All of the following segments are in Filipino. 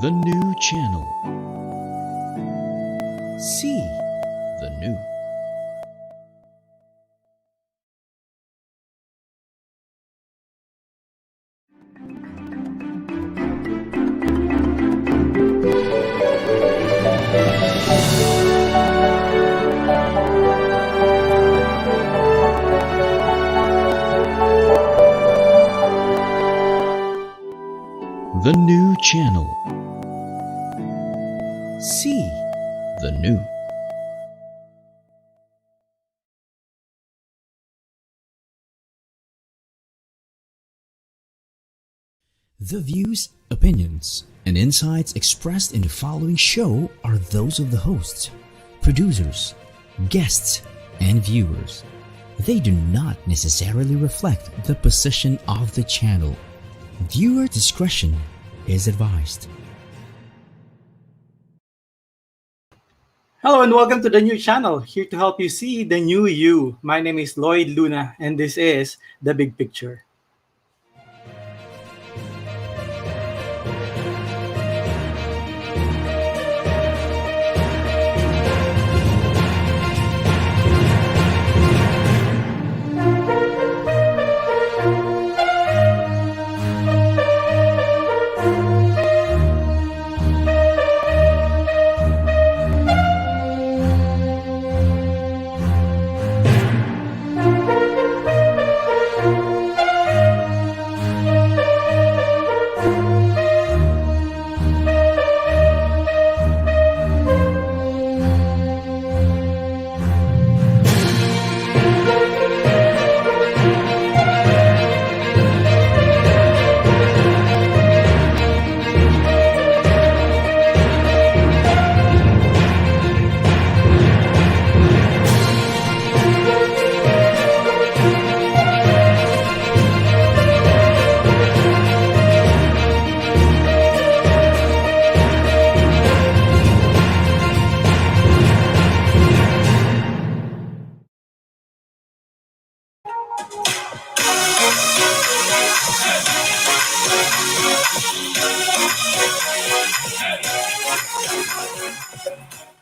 The new channel. See the new. The new channel. See the new. The views, opinions, and insights expressed in the following show are those of the hosts, producers, guests, and viewers. They do not necessarily reflect the position of the channel. Viewer discretion is advised. Hello and welcome to the new channel, here to help you see the new you. My name is Lloyd Luna and this is The Big Picture.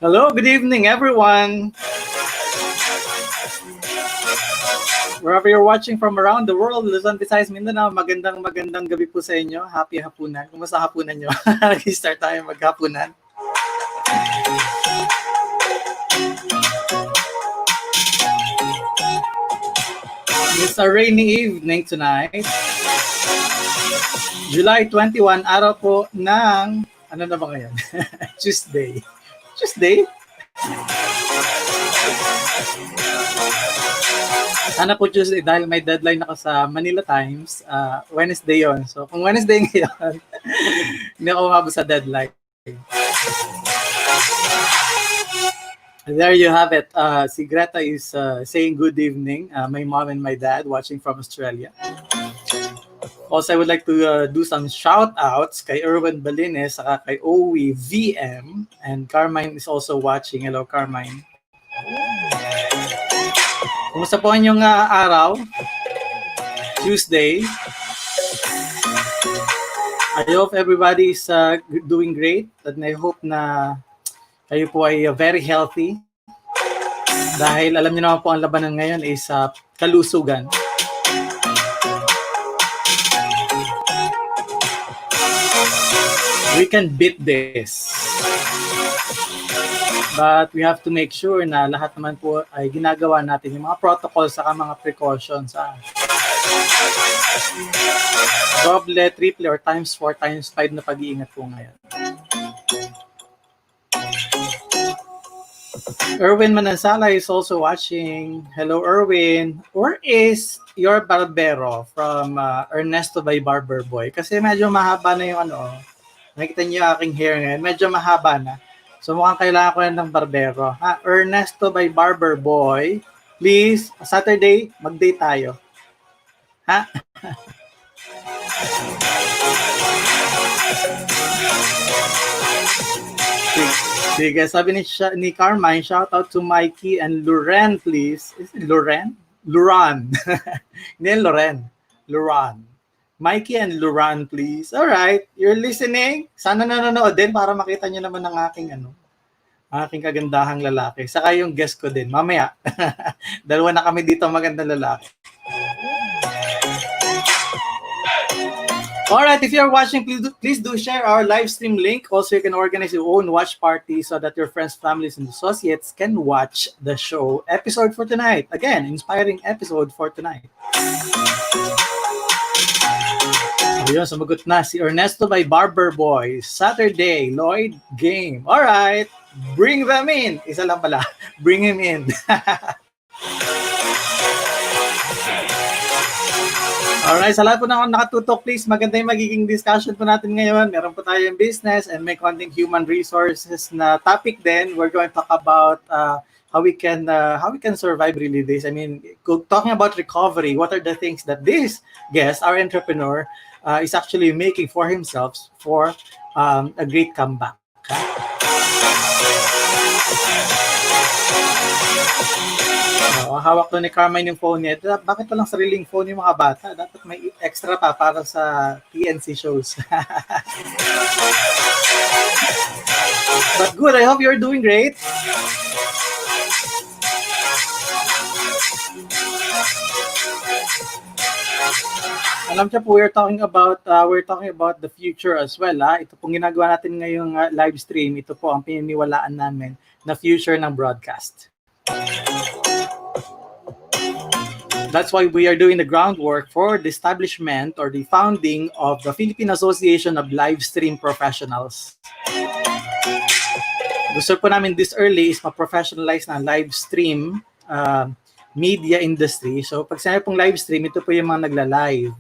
Hello, good evening everyone. Wherever you're watching from around the world, Luzon, Visayas, Mindanao, magandang gabi po sa inyo. Happy hapunan. Kumusta hapunan nyo? Nag-start tayo maghapunan. It's a rainy evening tonight. July 21, araw po ng, ano na ba ngayon? Tuesday. Sana po Tuesday dahil may deadline ako sa Manila Times. Wednesday yon. So kung Wednesday ngayon, hindi ako umabot sa deadline. There you have it. Si Greta is saying good evening. My mom and my dad watching from Australia. Also, I would like to do some shout-outs kay Erwin Balines, saka kay Owie VM, and Carmine is also watching. Hello, Carmine. Kumusta po ang inyong araw? Tuesday. I hope everybody is doing great, and I hope na kayo po ay very healthy. Dahil alam niyo naman po ang labanan ngayon is kalusugan. We can beat this. But we have to make sure na lahat naman po ay ginagawa natin yung mga protocols saka mga precautions. Double, triple, or times 4, times 5 na pag-iingat po ngayon. Erwin Manansala is also watching. Hello, Erwin. Or is your barbero from Ernesto by Barber Boy? Kasi medyo mahaba na yung nakikita niyo yung aking hair ngayon. Medyo mahaba na. So mukhang kailangan ko na ng barbero. Ernesto by Barber Boy. Please, Saturday, mag-date tayo. Ha? Sige, sabi ni Carmine, shout out to Mikey and Loren, please. Is it Loren? Luran. Hindi Loren. Luran. Mikey and Luran, please. All right, you're listening. Sana nanonood din para makita nyo naman ang aking kagandahang lalaki. Saka yung guest ko din. Mamaya. Dalawa na kami dito magandang lalaki. Alright, if you're watching, please do share our live stream link. Also, you can organize your own watch party so that your friends, families, and associates can watch the show episode for tonight. Again, inspiring episode for tonight. Ayun, sumagot na si Ernesto by Barber Boy. Saturday, Lloyd game. Alright, bring them in. Isa lang pala. Bring him in. Alright, sa lahat po na nakatutok, please, maganda yung magiging discussion po natin ngayon. Meron po tayong business and may konting human resources na topic din. We're going to talk about how we can survive really this. I mean, talking about recovery, what are the things that this guest, our entrepreneur, is actually making for himself for a great comeback. Hawak to ni Carmine yung phone niya. Bakit walang sariling phone yung mga bata? Dapat may extra pa para sa TNC shows. But good, I hope you're doing great. Alam niyo po, we're talking about the future as well. Ito pong ginagawa natin ngayong live stream. Ito po ang pininiwalaan namin na future ng broadcast. That's why we are doing the groundwork for the establishment or the founding of the Philippine Association of Live Stream Professionals. Gusto po namin this early is ma-professionalize na live stream media industry. So pag sinabi pong live stream, ito po yung mga nagla-live.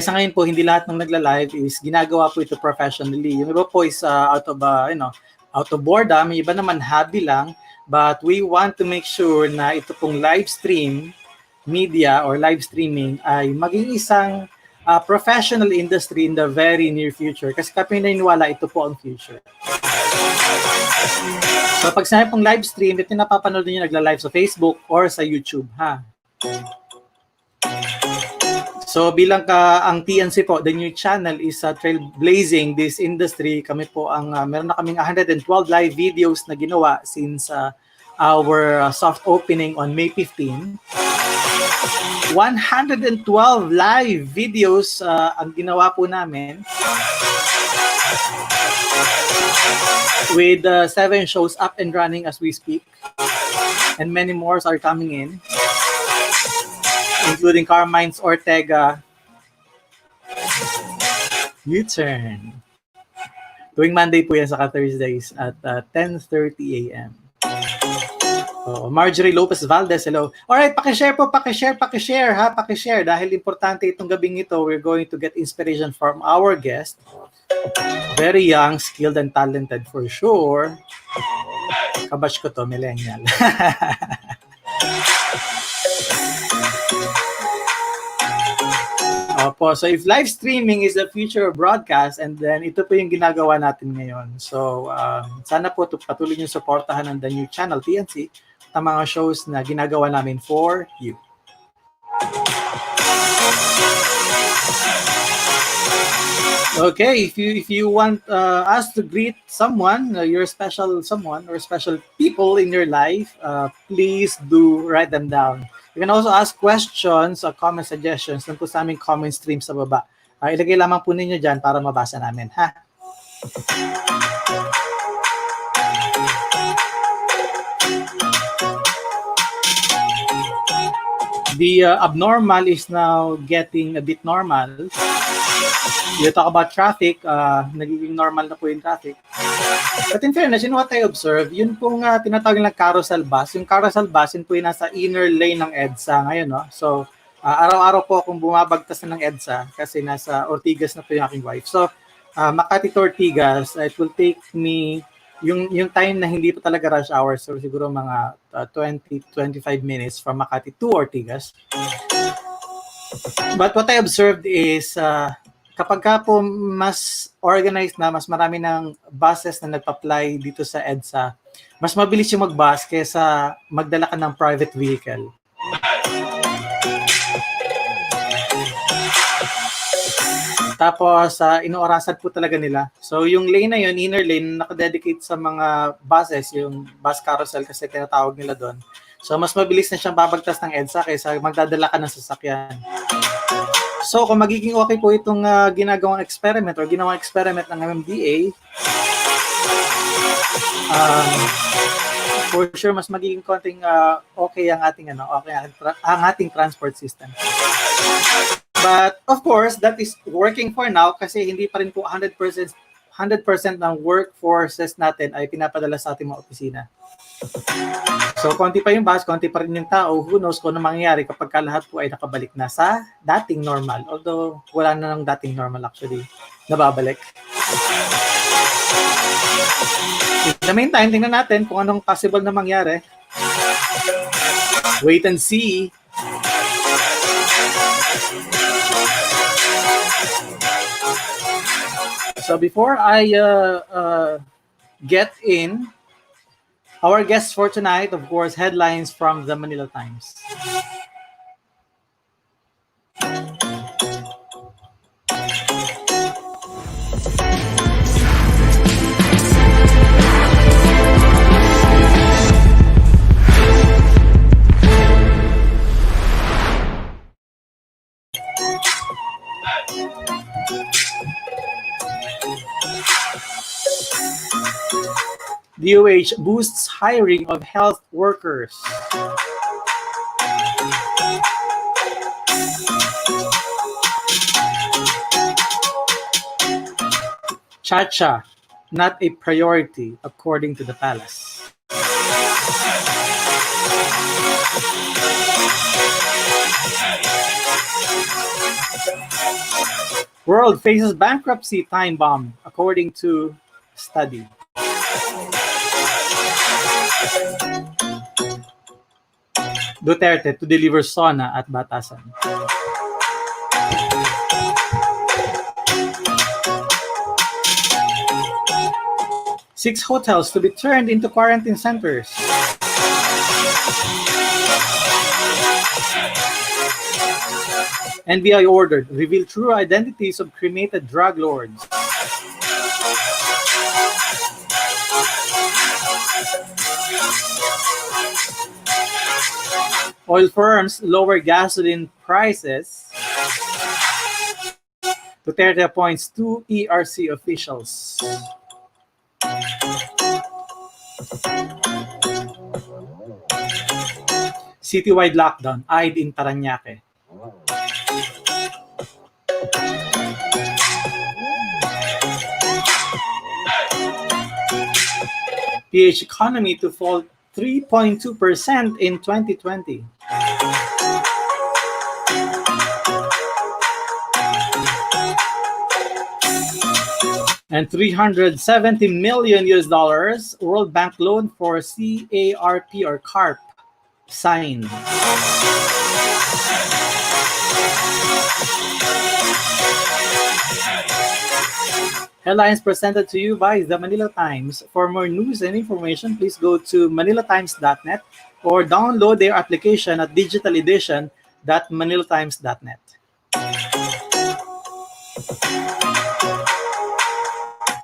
Sa ngayon po, hindi lahat ng nagla-live is ginagawa po ito professionally. Yung iba po is out of boredom, yung iba naman hobby lang. But we want to make sure na ito pong live stream media or live streaming ay maging isang professional industry in the very near future. Kasi kami naniniwala ito po ang future. So pag sinabi pong live stream, ito napapanood niyo nagla-live sa Facebook or sa YouTube. So bilang ang TNC po, the new channel is trailblazing this industry. Kami po meron na kaming 112 live videos na ginawa since our soft opening on May 15. 112 live videos ang ginawa po namin with 7 shows up and running as we speak. And many more are coming in, including Carmine's Ortega U-Turn. Tuwing Monday po yan, saka Thursdays at 10:30 a.m. Marjorie Lopez Valdez, hello. Alright, pakishare dahil importante itong gabing ito. We're going to get inspiration from our guest. Very young, skilled, and talented for sure. Kabash ko to, millennial. Opo, so if live streaming is the future of broadcast, and then ito po yung ginagawa natin ngayon. So sana po patuloy yung suportahan ng the new channel TNC at mga shows na ginagawa namin for you. Okay, if you want us to greet someone, your special someone or special people in your life, please do write them down. You can also ask questions or comment suggestions dun po sa aming comment stream sa baba. Ilagay lamang po ninyo dyan para mabasa namin, ha? The abnormal is now getting a bit normal. You talk about traffic, nagiging normal na po yung traffic. But in fairness, what I observe, yun pong tinatawag ng carousel bus. Yung carousel bus, yun po yung nasa inner lane ng EDSA ngayon. No? So, araw-araw po akong bumabagtas na ng EDSA kasi nasa Ortigas na po yung aking wife. So, Makati to Ortigas, it will take me yung time na hindi pa talaga rush hour, so siguro mga 20-25 minutes from Makati to Ortigas. But what I observed is kapag ka po mas organized na, mas marami ng buses na nagpa-apply dito sa EDSA, mas mabilis yung mag-bus kaysa magdala ka ng private vehicle. Tapos, inoorasan po talaga nila. So, yung lane na yun, inner lane, nakadedicate sa mga buses, yung bus carousel kasi tinatawag nila doon. So, mas mabilis na siyang babagtas ng EDSA kaysa magdadala ka ng sasakyan. So, kung magiging okay po itong ginagawang experiment or ginawang experiment ng MMDA, for sure, mas magiging konting okay ang ating, ang ating transport system. But of course, that is working for now kasi hindi pa rin po 100% ng workforces natin ay pinapadala sa ating mga opisina. So, konti pa yung bus, konti pa rin yung tao. Who knows kung ano mangyayari kapag lahat po ay nakabalik na sa dating normal. Although, wala na ng dating normal actually. Nababalik. In the meantime, tingnan natin kung anong possible na mangyari. Wait and see. So before I get in, our guests for tonight, of course, headlines from the Manila Times. DOH boosts hiring of health workers. Chacha, not a priority, according to the palace. World faces bankruptcy time bomb, according to study. Duterte to deliver SONA at Batasan. Six hotels to be turned into quarantine centers. NBI ordered, reveal true identities of cremated drug lords. Oil firms lower gasoline prices. Duterte appoints 2 ERC officials. Citywide lockdown eyed in Parañaque. PH economy to fall 3.2% in 2020. And $370 million World Bank loan for CARP or CARP signed. Headlines presented to you by the Manila Times. For more news and information, please go to manilatimes.net or download their application at digitaledition.manilatimes.net.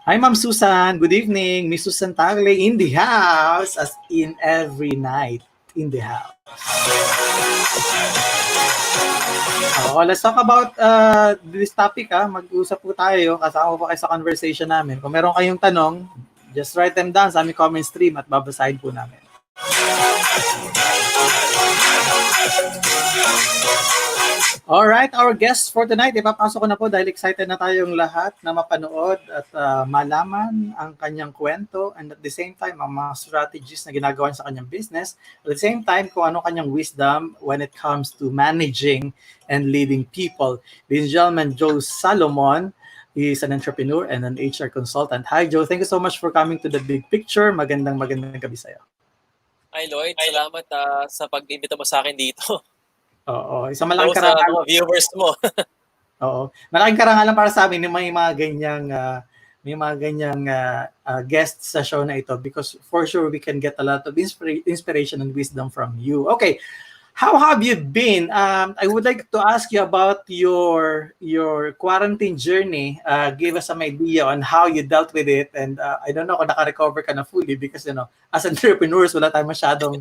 Hi, Ma'am Susan. Good evening. Miss Susan Tagle in the house, as in every night in the house. Let's talk about this topic. Mag-usap po tayo. Kasama po kayo sa conversation namin. Kung meron kayong tanong, just write them down sa aming comment stream at babasahin po namin. Alright, our guests for tonight, ipapasok ko na po dahil excited na tayong lahat na mapanood at malaman ang kanyang kwento and at the same time, ang mga strategies na ginagawa sa kanyang business. At the same time, kung ano kanyang wisdom when it comes to managing and leading people. Ladies and gentlemen, Joe Salomon is an entrepreneur and an HR consultant. Hi, Joe. Thank you so much for coming to the big picture. Magandang gabi sa'yo. Hi, Lloyd. Salamat sa pag-imbita mo sa akin dito. Oo, isang malaking karangalan sa mga viewers mo. Oo. Malaking karangalan para sa amin may mga ganyang guests sa show na ito because for sure we can get a lot of inspiration and wisdom from you. Okay. How have you been? I would like to ask you about your quarantine journey. Give us some idea on how you dealt with it, and I don't know kung naka-recover ka na fully because as entrepreneurs, wala tayong masyadong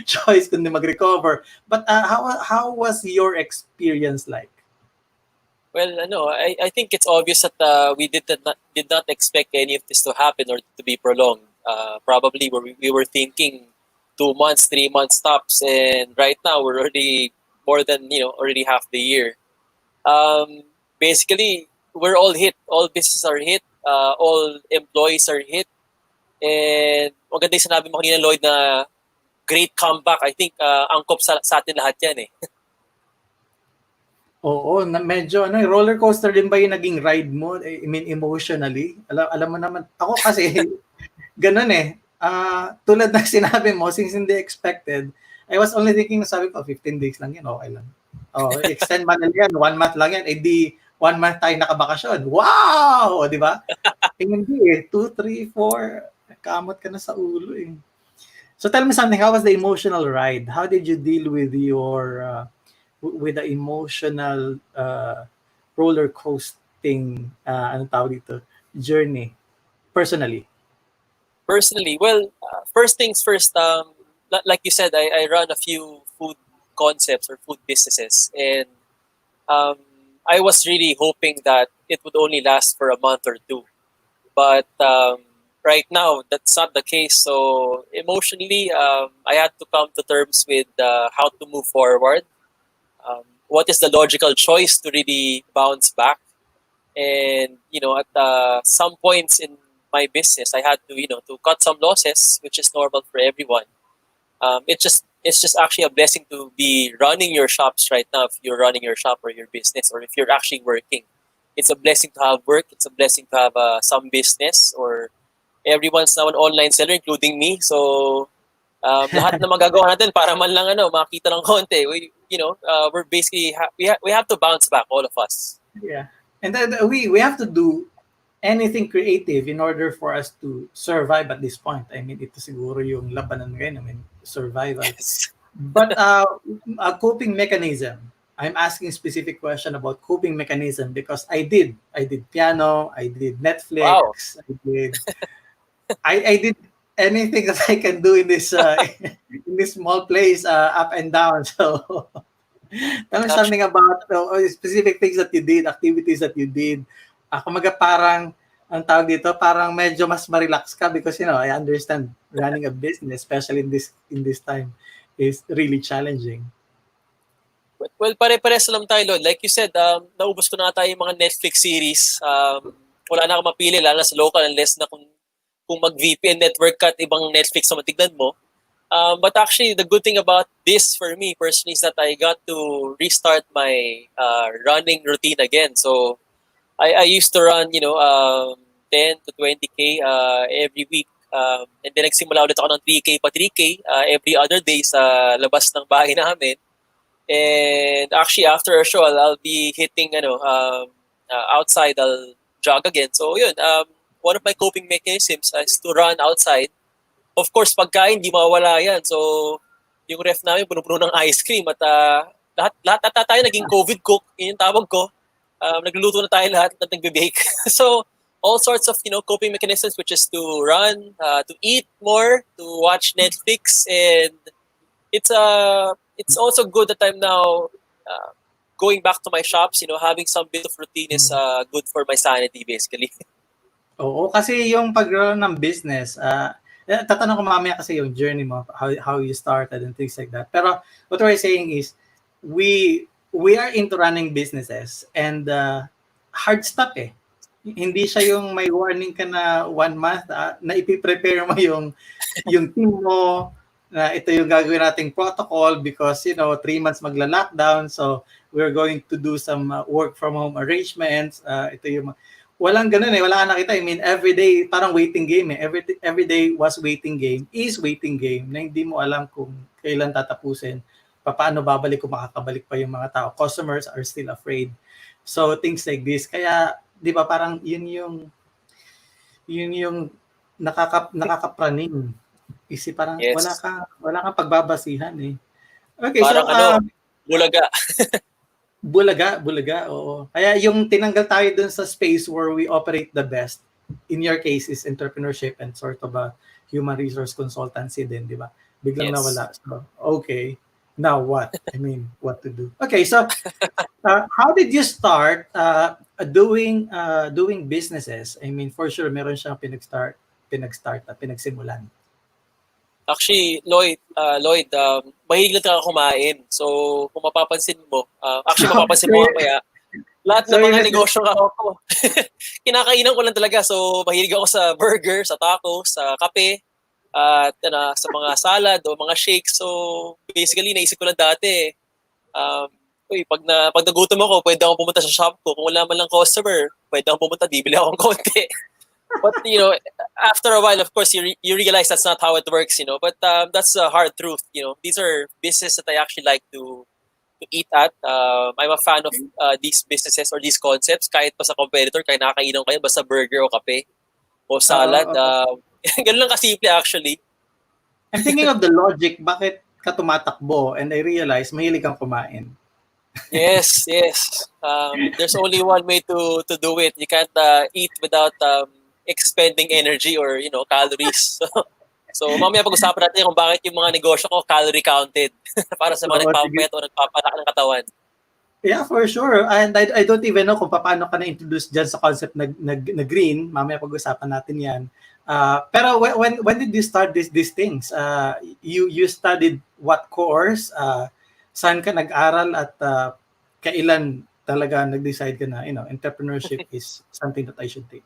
choice kundi mag-recover. But how was your experience like? Well, I think it's obvious that we did not expect any of this to happen or to be prolonged. Probably we were thinking 2 months, 3 months tops, and right now we're already more than already half the year. Basically, we're all hit. All businesses are hit. All employees are hit. And maganda yung sinabi mo kanina, Lloyd, na great comeback. I think angkop sa atin lahat yan eh. Oo, na medyo roller coaster din ba yung naging ride mo? I mean, emotionally? Alam mo naman, ako kasi, ganun eh. Tulad ng sinabi mo, since hindi expected, I was only thinking, sabi ko, 15 days lang yan, okay lang. Oh, extend man lang yan, 1 month lang yan, eh di 1 month tayo nakabakasyon. Wow! Di ba? Eh, hindi eh, 2, 3, 4, kamot ka na sa ulo eh. So tell me something, how was the emotional ride? How did you deal with with the emotional roller coasting anong tawag dito, journey personally? Personally, well, first things first, like you said, I run a few food concepts or food businesses, and I was really hoping that it would only last for a month or two. But right now, that's not the case. So emotionally, I had to come to terms with how to move forward. What is the logical choice to really bounce back? And at some points in my business, I had to to cut some losses, which is normal for everyone. It's just actually a blessing to be running your shops right now. If you're running your shop or your business, or if you're actually working, it's a blessing to have work. It's a blessing to have some business, or everyone's now an online seller, including me. So lahat na magagawa natin para man lang makita ng konti. We're basically we have to bounce back, all of us. Yeah. And then we have to do anything creative in order for us to survive at this point. I mean, ito siguro yung labanan ngayon. I mean, survival. Yes. But a coping mechanism. I'm asking specific question about coping mechanism because I did piano, I did Wow. Netflix, I did anything that I can do in this in this small place, up and down. So tell me something about specific things that you did, activities that you did. Kumaga parang, ang tawag dito, parang medyo mas ma-relax ka because, I understand running a business, especially in this time, is really challenging. Well, pare-pares lang tayo, Lord. Like you said, naubos ko na tayo yung mga Netflix series. Wala na akong mapili, lalo na sa local, unless na kung mag-VPN network ka at ibang Netflix na matignan mo. But actually, the good thing about this for me personally is that I got to restart my running routine again. So I used to run, 10 to 20K every week. And then nagsimula ulit ako ng 3K pa 3K every other day sa labas ng bahay namin. And actually, after a show, I'll be hitting, outside. I'll jog again. So yun, one of my coping mechanisms is to run outside. Of course, pagkain, di mawala yan. So, yung ref namin, puno-puno ng ice cream. At lahat ata tayo naging COVID cook. Yun yung tawag ko. Nagluluto na tayo lahat at nagbe-bake. So, all sorts of, coping mechanisms, which is to run, to eat more, to watch Netflix. And it's also good that I'm now going back to my shops. Having some bit of routine is good for my sanity, basically. Oo, kasi yung pag-run ng business, tatanong ko mamaya kasi yung journey mo, how you started and things like that. Pero what we're saying is, we are into running businesses and hard stop eh. Hindi siya yung may warning ka na 1 month na ipiprepare mo yung team mo, na ito yung gagawin nating protocol because 3 months magla-lockdown, so we're going to do some work from home arrangements. Ito yung walang ganun eh, wala ka nakita. I mean, every day parang waiting game eh. Every day was waiting game, is waiting game na hindi mo alam kung kailan tatapusin. Paano babalik, kung makakabalik pa yung mga tao. Customers are still afraid. So things like this. Kaya 'di ba parang yun yung nakakapraning. Kasi parang Yes. wala kang pagbabasihan eh. Okay, so Parang bulaga. Bulaga, oo. Kaya yung tinanggal tayo dun sa space where we operate the best, in your case, is entrepreneurship and sort of a human resource consultancy din, di ba? Biglang Yes. nawala. So, okay, now what? I mean, what to do? Okay, so how did you start doing businesses? I mean, for sure, meron siyang pinag-start at pinagsimulan. Actually, Lloyd, mahilig lang talaga kumain. So, kung mapapansin mo, actually mapapansin mo mamaya, lahat So, ng mga yun, negosyo nga ako, kinakainan ko lang talaga. So, mahilig ako sa burger, sa tacos, sa kape, at sa mga salad o mga shakes. So, basically, naisip ko lang dati, pag nagutom ako, pwede akong pumunta sa shop ko. Kung wala man lang customer, pwede akong pumunta, bibili akong konti. But, after a while, of course, you realize that's not how it works, But that's a hard truth, These are businesses that I actually like to eat at. I'm a fan of these businesses or these concepts. Kahit pa sa competitor, kahit nakakainom kayo, basta burger o kape o salad. uh, Ganun lang kasimple actually. I'm thinking of the logic, bakit ka tumatakbo? And I realize, mahilig kang kumain. Yes, yes. There's only one way to do it. You can't eat without expending energy or calories. So mamaya pag-usapan natin kung bakit yung mga negosyo ko calorie counted para sa mga Oo, sige. nagpapayat o nagpapalaki ng katawan. Yeah, for sure. And I don't even know kung paano ka na-introduce dyan sa concept na green. Mamaya pag-usapan natin yan. Pero when did you start these things? You studied what course? Saan ka nag-aral at kailan talaga nag-decide ka na, entrepreneurship is something that I should take?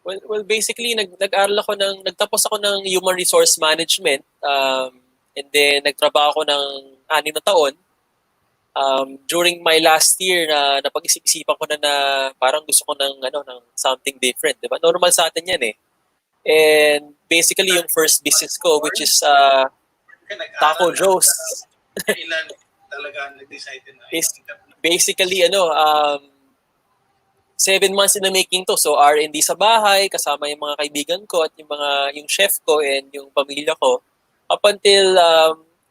Well, basically nagtapos ako ng human resource management, and then nagtrabaho ako ng 6 na taon. During my last year na napag-isip-isipan ko na parang gusto ko ng something different, 'di ba? Normal sa atin 'yan eh. And basically yung first business ko, which is Taco Joe's. Kailan talaga nag-decide na Basically 7 months in the making to. So R&D sa bahay, kasama yung mga kaibigan ko at yung chef ko and yung pamilya ko. Up until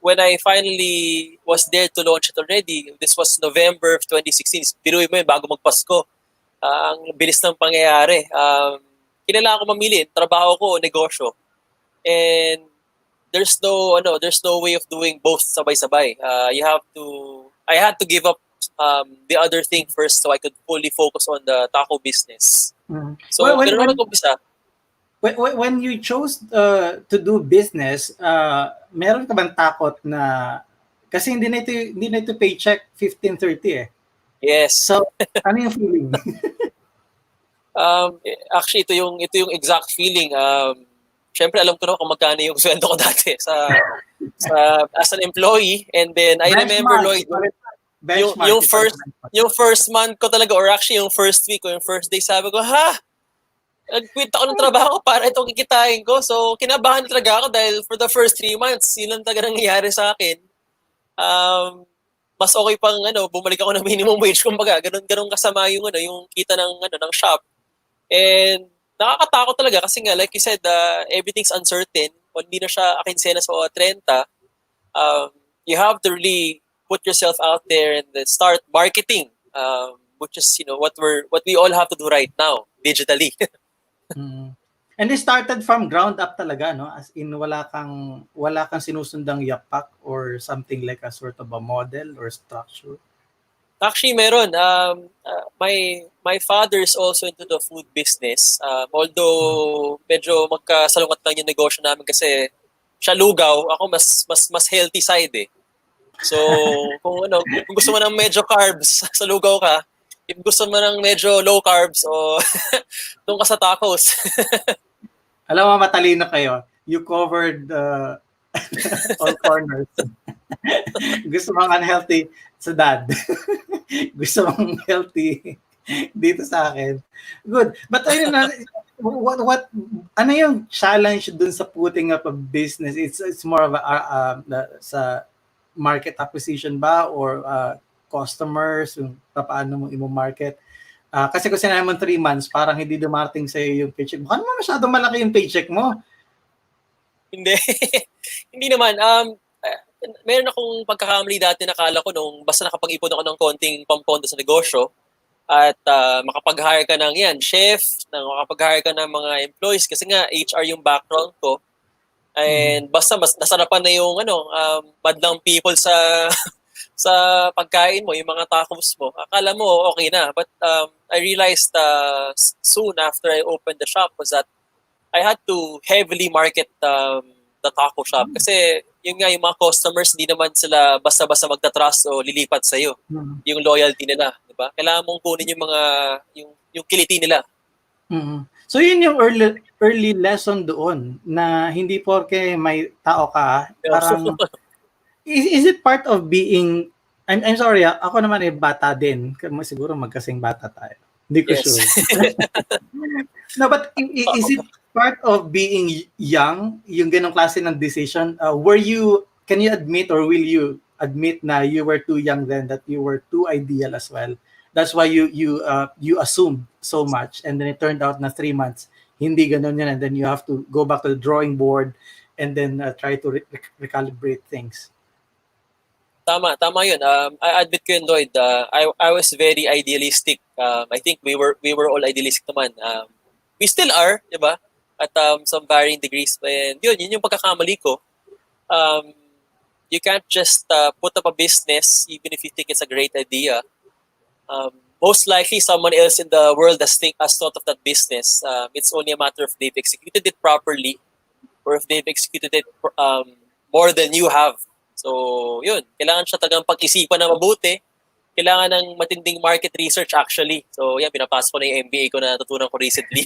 when I finally was there to launch it already, this was November of 2016. Piruin mo yun, bago magpasko. Ang bilis ng pangyayari. Kailangan ko mamili, trabaho ko o negosyo. And there's no way of doing both sabay-sabay. I had to give up the other thing first so I could fully focus on the taco business. So, ganun ako nag-umpisa. When you chose to do business, meron ka bang takot na kasi hindi na ito paycheck 15-30 eh. Yes. So, ano yung feeling? Actually ito yung exact feeling. Syempre alam ko na kung magkano yung sweldo ko dati sa as an employee, and then I remember Lloyd yung first month ko talaga, or actually yung first week o yung first day, sabi ko, nag-quit ako ng trabaho para itong kikitain ko. So, kinabahan talaga ako dahil for the first 3 months, yun lang talaga nangyayari sa akin. Mas okay pang bumalik ako ng minimum wage, kumbaga, ganun kasama yung yung kita ng shop. And nakakatakot talaga kasi nga, like you said, everything's uncertain. Kung hindi na siya akinsenas o 30, you have to really put yourself out there and then start marketing, which is what we all have to do right now digitally. And they started from ground up talaga, no? As in wala kang sinusundang yapak or something like a sort of a model or structure. Actually, meron. My father is also into the food business. Although medyo magkasalungat lang yung negosyo namin kasi siya lugaw, ako mas healthy side eh. So, kung gusto mo ng medyo carbs, sa lugaw ka. If gusto mo ng medyo low carbs, doon ka sa tacos. Alam mo, matalino kayo. You covered all corners. Gusto mong unhealthy sa dad. Gusto mong healthy dito sa akin. Good. But what ano yung challenge dun sa putting up a business? It's more of sa market acquisition ba or customers, yung paano mo i-market? Kasi kung sinabi mo 3 months, parang hindi dumarating sa yung paycheck mo. Ano mo masyado malaki yung paycheck mo? Hindi. Hindi naman. meron akong pagkakamali dati, nakala ko nung basta nakapag-ipon ako ng konting pampondo sa negosyo at makapag-hire ka ng yan, chef, makapag-hire ka ng mga employees kasi nga HR yung background ko. And basta mas nasarapan na yung madlang people sa sa pagkain mo, yung mga tacos mo. Akala mo okay na. But I realized soon after I opened the shop was that I had to heavily market the taco shop kasi yung nga yung mga customers hindi naman sila basta-basta magta-trust o lilipat sa iyo. Yung loyalty nila, di ba? Kailangan mong kunin yung mga yung kiliti nila. So yun yung early lesson doon na hindi porke may tao ka, parang is it part of being I'm sorry, ako naman bata din. Siguro magkasing bata tayo. Hindi ko sure. No, but is it part of being young, yung ganong klase ng decision? Can you admit or will you admit na you were too young then, that you were too ideal as well? That's why you assumed so much, and then it turned out na 3 months hindi ganon yan, and then you have to go back to the drawing board and then try to recalibrate things. Tama yun. I admit ko yun, Lloyd. I was very idealistic. I think we were all idealistic naman. We still are, di ba? At some varying degrees. And yun yung pagkakamali ko. You can't just put up a business even if you think it's a great idea. Most likely someone else in the world has thought of that business. It's only a matter of they've executed it properly or if they've executed it more than you have. So, yun. Kailangan siya talagang pag-isipan na mabuti. Kailangan ng matinding market research actually. So, yan, pinapasok ko na yung MBA ko na natutunan ko recently.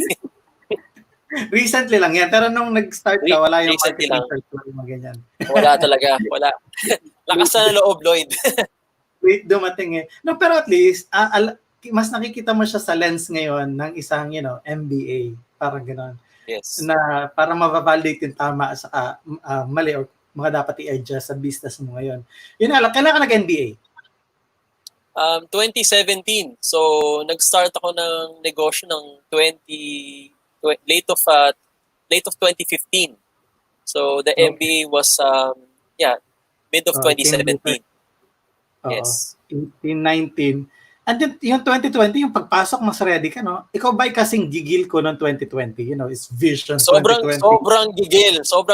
Recently lang yan. Pero nung nag-start ka, wala yung market lang. research. Wala ganyan. Wala talaga. Wala. Lakas na loob, Lloyd. Wait, dumating eh. No, pero at least, mas nakikita mo siya sa lens ngayon ng isang, MBA. Parang gano'n. Yes. Na para mababalidate yung tama sa mali or mga dapat i-adjust sa business mo ngayon. Yun nga, kailan ka nag-MBA? 2017. So, nag-start ako ng negosyo ng late of 2015. So, the MBA was mid of 2017. Yes. 18, 19. And then, yung 2020, yung pagpasok, mas ready ka, no? Ikaw ba'y kasing gigil ko noong 2020? It's vision 2020. Sobrang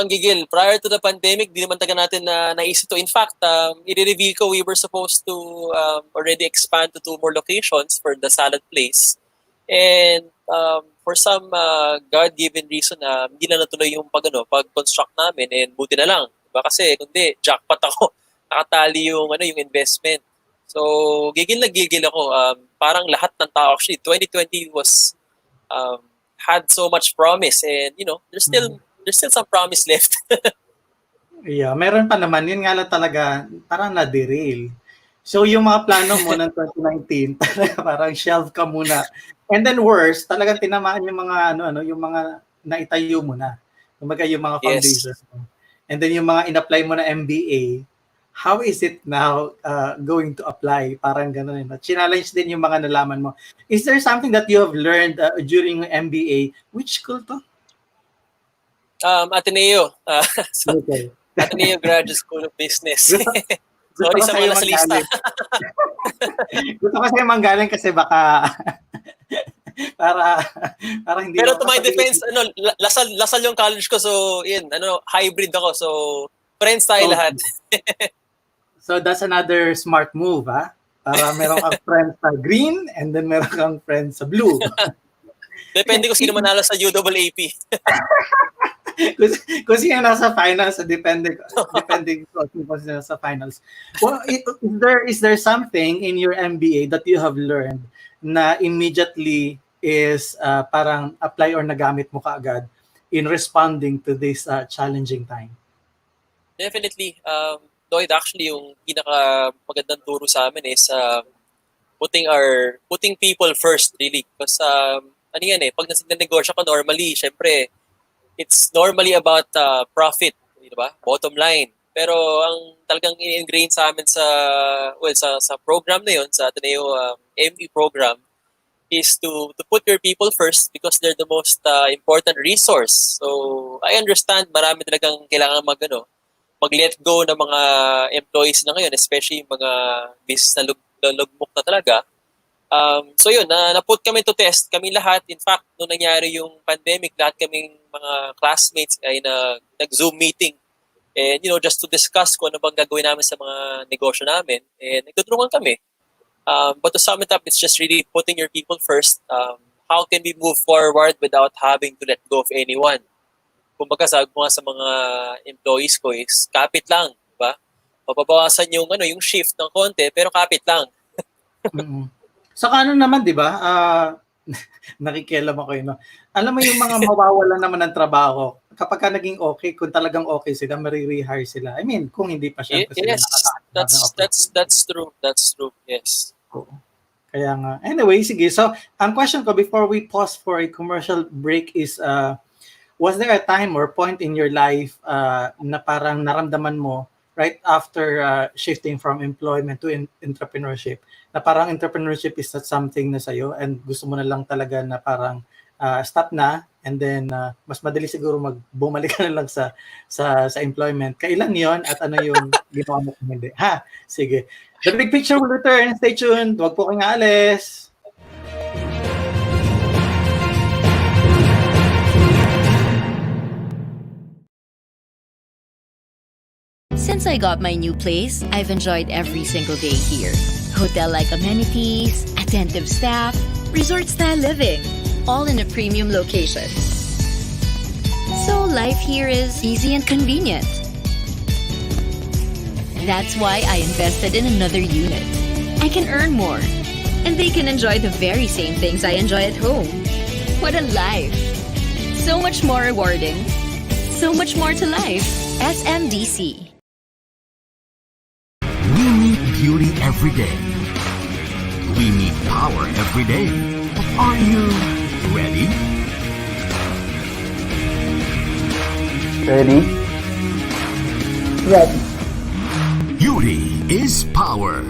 gigil. Prior to the pandemic, di naman taga natin na naisip to. In fact, i-reveal ko, we were supposed to already expand to 2 more locations for the salad place. And for some God-given reason, hindi na natuloy yung pag-construct namin, and buti na lang. Diba? Kasi kundi, jackpot ako. Nakatali yung investment. So, gigil ako. Parang lahat ng tao, actually, 2020 was, had so much promise, and, there's still some promise left. Yeah, meron pa naman. Yun nga lang talaga, parang na-derail. So, yung mga plano mo ng 2019, parang shelve ka muna. And then worse, talagang tinamaan yung mga, yung mga naitayo mo na. Yung mga foundation mo. And then yung mga in-apply mo na MBA, how is it now going to apply? Parang gano'n. Challenge din yung mga nalaman mo. Is there something that you have learned during MBA? Which school to? Ateneo. Okay. Ateneo Graduate School of Business. Sorry sa mga nasa lista. Gusto ko sa'yo manggaling kasi baka para hindi. Pero to my defense, lasal yung college ko, so hybrid ako. So friends tayo lahat. So that's another smart move, ha? Para meron kang friends sa green and then meron kang friends sa blue. Depende kung sino manalo sa UAAP. kung sino nasa finals, depende kung sino nasa finals. Well, is there something in your MBA that you have learned na immediately is parang apply or nagamit mo kaagad in responding to this challenging time? Definitely. Lloyd, actually, yung pinaka-magandang turo sa amin is putting people first, really. Because, pag nagnegosyo ko normally, syempre, it's normally about profit, di ba? Bottom line. Pero ang talagang in-ingrain sa amin sa program na yun, sa Ateneo ME program, is to put your people first because they're the most important resource. So, I understand marami talagang kailangan mag-let go ng mga employees na ngayon, especially yung mga business na lugmok na talaga. So yun, na-put kami to test, kami lahat. In fact, nung nangyari yung pandemic, lahat kaming mga classmates ay nag-Zoom meeting. And just to discuss kung ano bang gagawin namin sa mga negosyo namin. And nagtutulungan kami. But to sum it up, it's just really putting your people first. How can we move forward without having to let go of anyone? Kumbaga sabi ko nga sa mga employees ko is kapit lang, di ba? Mababawasan yung shift ng konti pero kapit lang. Saka naman, di ba? Nakikialam ako yun. No? Alam mo yung mga mawawala naman ng trabaho, kapag ka naging okay, kung talagang okay sila, marirehire sila. I mean, kung hindi pa syempre sila that's true. That's true. Yes. Kaya nga. Anyway, sige. So, ang question ko before we pause for a commercial break is, was there a time or point in your life na parang naramdaman mo right after shifting from employment to entrepreneurship, na parang entrepreneurship is not something na sa'yo and gusto mo na lang talaga na parang stop na and then mas madali siguro bumalik ka na lang sa employment. Kailan yon at ano yung ginawa mo kung hindi? Ha? Sige. The Big Picture will return. Stay tuned. Huwag po kayong aalis. Since I got my new place, I've enjoyed every single day here. Hotel-like amenities, attentive staff, resort-style living, all in a premium location. So life here is easy and convenient. That's why I invested in another unit. I can earn more, and they can enjoy the very same things I enjoy at home. What a life! So much more rewarding. So much more to life. SMDC. We need beauty every day. We need power every day. Are you ready? Ready? Ready. Beauty is power.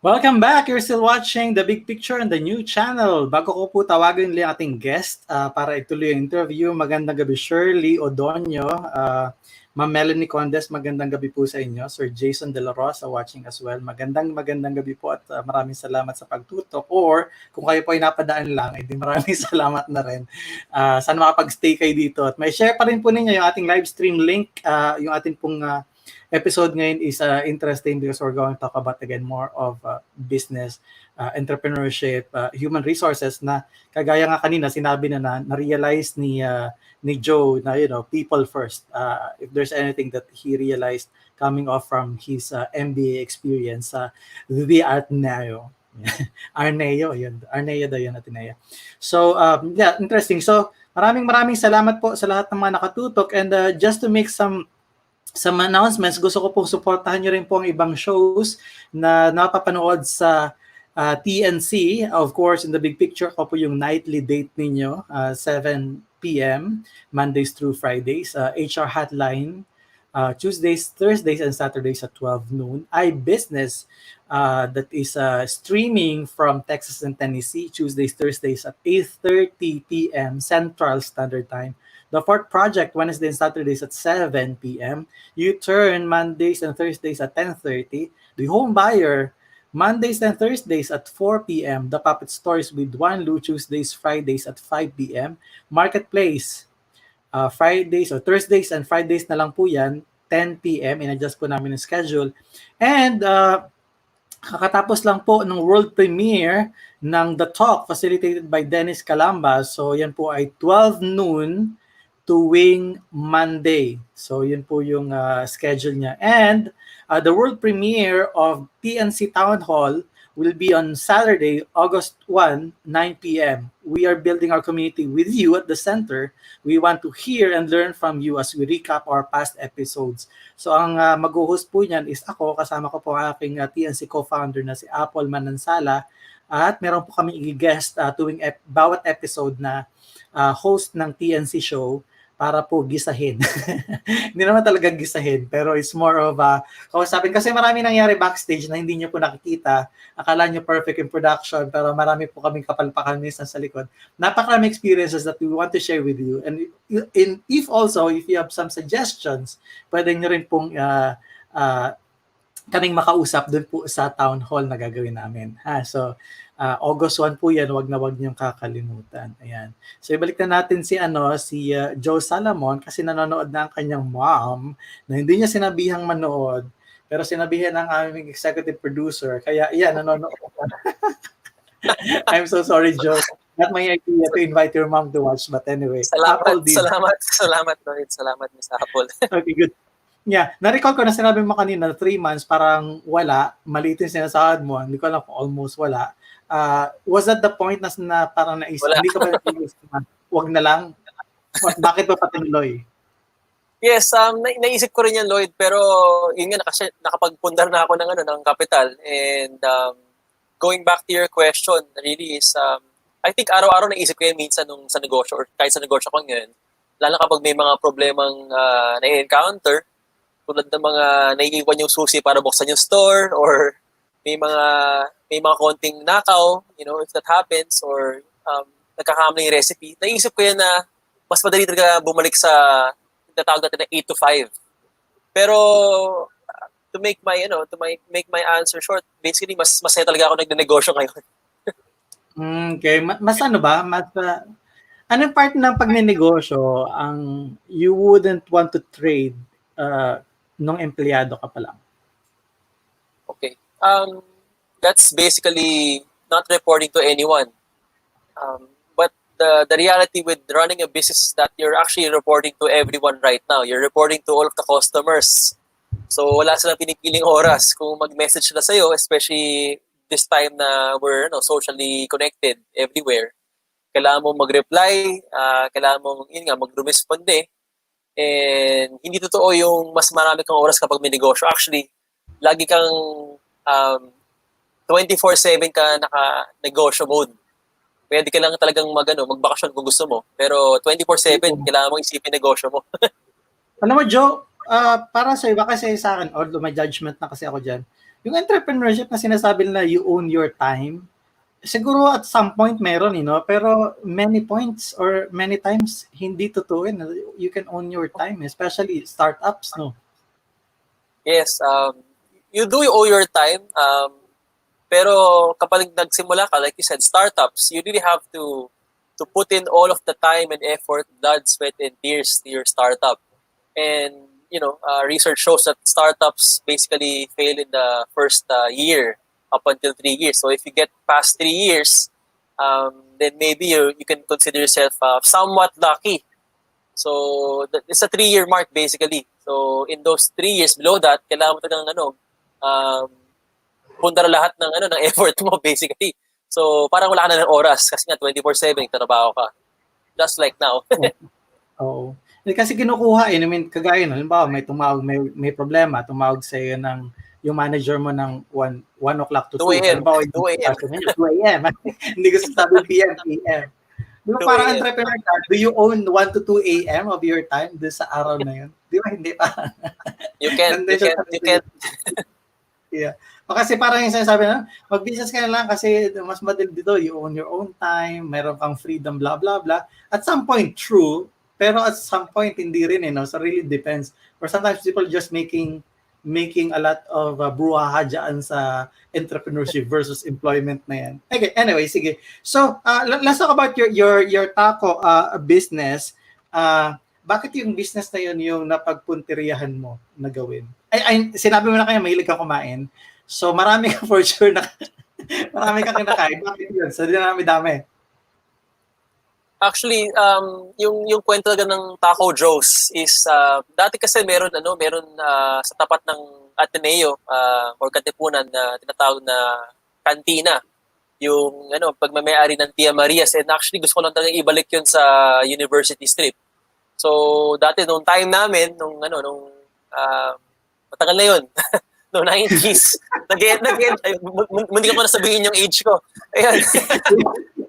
Welcome back! You're still watching The Big Picture on the new channel. Bago ko po tawagin ulit ating guest para ituloy yung interview, magandang gabi Shirley Odonio. Ma'am Melanie Condes, magandang gabi po sa inyo. Sir Jason De La Rosa watching as well. Magandang gabi po at maraming salamat sa pagtutok. Or kung kayo po ay napadaan lang, edi maraming salamat na rin. Sana makapag-stay kayo dito. At may share pa rin po ninyo yung ating live stream link. Yung ating pong episode ngayon is interesting because we're going to talk about again more of business, entrepreneurship, human resources na kagaya nga kanina sinabi na realize ni Joe na people first. If there's anything that he realized coming off from his MBA experience sa the Ateneo. Arneo, yun. Arneo daw yun, Ateneo. So, yeah, interesting. So, maraming salamat po sa lahat ng mga nakatutok. And just to make some announcements, gusto ko pong supportahan nyo rin po ang ibang shows na napapanood sa TNC. Of course, in the big picture ko po yung nightly date ninyo, 7 p.m. Mondays through Fridays. HR Hotline, Tuesdays, Thursdays, and Saturdays at 12 noon. iBusiness, that is streaming from Texas and Tennessee, Tuesdays, Thursdays at 8:30 p.m. Central Standard Time. The Fourth Project, Wednesdays and Saturdays at 7 p.m. U-Turn, Mondays and Thursdays at 10:30. The Home Buyer, Mondays and Thursdays at 4 p.m. The Puppet Stories with Juan Lu, Tuesdays, Fridays at 5 p.m. Marketplace, Fridays or Thursdays and Fridays na lang po yan, 10 p.m. In-adjust po namin yung schedule. And kakatapos lang po ng world premiere ng The Talk facilitated by Dennis Calamba. So yan po ay 12 noon tuwing Monday. So yun po yung schedule niya. And the world premiere of TNC Town Hall will be on Saturday, August 1, 9 p.m. We are building our community with you at the center. We want to hear and learn from you as we recap our past episodes. So ang mag-host po niyan is ako, kasama ko po ang aking TNC co-founder na si Apple Manansala. At meron po kami i-guest tuwing bawat episode na host ng TNC show para po gisahin. Hindi naman talaga gisahin, pero it's more of kausapin. Kasi marami nangyari backstage na hindi nyo po nakikita. Akala nyo perfect in production, pero marami po kaming kapalpakan minsan sa likod. Napakarami experiences that we want to share with you. And if you have some suggestions, pwede nyo rin pong kaming makausap doon po sa town hall na gagawin namin. So, August 1 po yan, wag niyong kakalimutan. Ayan. So, ibalik na natin si Joe Salomon kasi nanonood na ang kanyang mom na hindi niya sinabihang manood, pero sinabihan ng aming executive producer. Kaya, yan, nanonood. I'm so sorry, Joe. Not my idea to invite your mom to watch, but anyway. Salamat, Lloyd. Salamat, Miss Apple. Okay, good. Yeah, na-recall ko na sinabi mo kanina 3 months parang wala, maliit yung sinasahod mo, hindi ko alam kung almost wala. Was that the point na parang naisip? Hindi ko pa naisip na wag na lang? Bakit pa patuloy? Yes, naisip ko rin yan, Lloyd, pero yun nga, nakapagpundar na ako ng capital. And going back to your question, really is, I think araw-araw naisip ko yan minsan sa negosyo or kahit sa negosyo ko ngayon, lalo kapag may mga problemang na-encounter, tulad ng mga naiiwan yung susi para buksan yung store or may mga konting nakaw, if that happens or nagkakamali yung recipe, naisip ko yan na mas madali talaga bumalik sa tinatawag natin na 8 to 5. Pero to make my answer short, basically mas masaya talaga ako nagnenegosyo ngayon. Okay, mas anong part ng pagnenegosyo ang you wouldn't want to trade nung empleyado ka pa lang? Okay. That's basically not reporting to anyone. But the reality with running a business is that you're actually reporting to everyone right now. You're reporting to all of the customers. So wala silang pinipiling oras kung mag-message sila sa'yo, especially this time na we're socially connected everywhere. Kailangan mong mag-reply, kailangan mong mag-responde. And hindi totoo yung mas marami kang oras kapag may negosyo. Actually, lagi kang 24/7 ka naka-negosyo mode. Pwede ka lang talagang magbakasyon kung gusto mo. Pero 24/7, kailangan mong isipin negosyo mo. Alam mo, Joe, para sa iba kasi sa akin, although may judgment na kasi ako dyan, yung entrepreneurship na sinasabi na you own your time, siguro at some point meron, pero many points or many times hindi totoo yun. You can own your time, especially startups, no? Yes, you do owe your time. Pero kapag nagsimula ka, like you said, startups, you really have to put in all of the time and effort, blood, sweat, and tears to your startup. And research shows that startups basically fail in the first year up until 3 years. So if you get past 3 years, then maybe you can consider yourself somewhat lucky. So it's a 3-year mark basically. So in those 3 years below that, kailangan mo talagang um, pundar lahat ng effort mo basically. So parang wala ka na ng oras kasi nga 24/7 trabaho ka. Just like now. Oo. Kasi kinukuha I mean, kagaya no, halimbawa may problema, tumawag sa iyo ng yung manager mo ng 1 o'clock to 2 2. a.m. Halimbawa, 2 a.m. 2 a.m. Hindi ko sasabihin PM, PM. Di ba 2 parang a.m. entrepreneur ka, do you own 1 to 2 a.m. of your time doon sa araw na yun? Di ba hindi pa? You can't. Yeah. O kasi parang yung sinasabi na, mag-business ka na lang kasi mas madali dito, you own your own time, meron kang freedom, blah, blah, blah. At some point, true, pero at some point, hindi rin, So really depends. Or sometimes people just making a lot of brouhaha dyan sa entrepreneurship versus employment na yan. Okay, anyway, sige. So, let's talk about your taco business. Bakit yung business na yun yung napagpunteriyahan mo na gawin? Ay, sinabi mo na kaya mahilig kang kumain. So, marami ka for sure marami kang kinakain. Bakit yun? Sa dinami-dami. Actually, yung kwento talaga ng Taco Joe's is dati kasi meron sa tapat ng Ateneo or Katipunan na tinatawag na kantina. Yung pagmamayari ng Tia Maria's, and actually gusto ko lang talaga ibalik yun sa University Strip. So dati nung time namin matagal na yun. No 90s. Hindi ko na sabihin yung age ko. Ayan.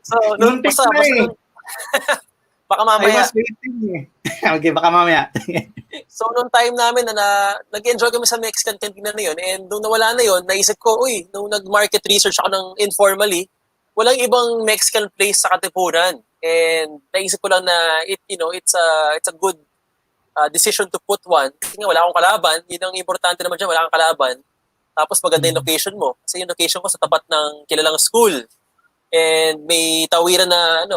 So nung basta baka mamaya. I was waiting. Okay, baka mamaya. So nung time namin na nag-enjoy kami sa Mexican cantina na yun, and nung nawala na yun, naisip ko, nung nag-market research ako ng informally, walang ibang Mexican place sa Katipunan. And naisip ko lang na it's a good decision to put one. Kasi nga wala akong kalaban, yun ang importante naman dyan, wala kang kalaban. Tapos maganda yung location mo. Kasi yung location ko sa tapat ng kilalang school. And may tawiran na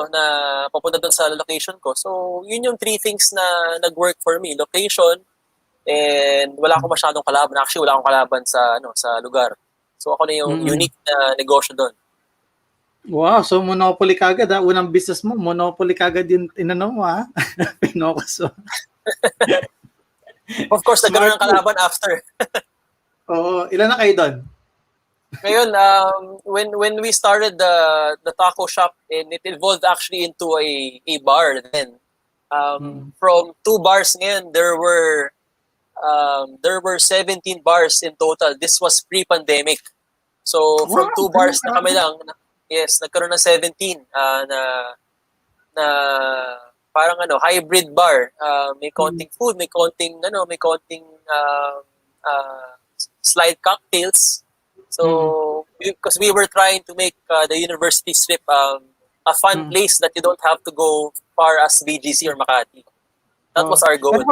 papunta doon sa location ko. So, yun yung 3 things na nag-work for me. Location, and wala akong masyadong kalaban. Actually, wala akong kalaban sa lugar. So, ako na yung unique na negosyo doon. Wow, so monopoly kagad ha. Unang business mo, monopoly kagad yung mo ha. Pinocos mo. Of course, nagkaroon ng kalaban after. Oo, ilan na kayo doon? Ngayon, when we started the taco shop, and it evolved actually into a bar then. From 2 bars ngayon, there were 17 bars in total. This was pre-pandemic. So from 2 bars na kami lang, yes, nagkaroon ng 17 na parang hybrid bar. May konting food, may konting slide cocktails. So, because we were trying to make the University Strip a fun place that you don't have to go far as BGC or Makati. That was our goal.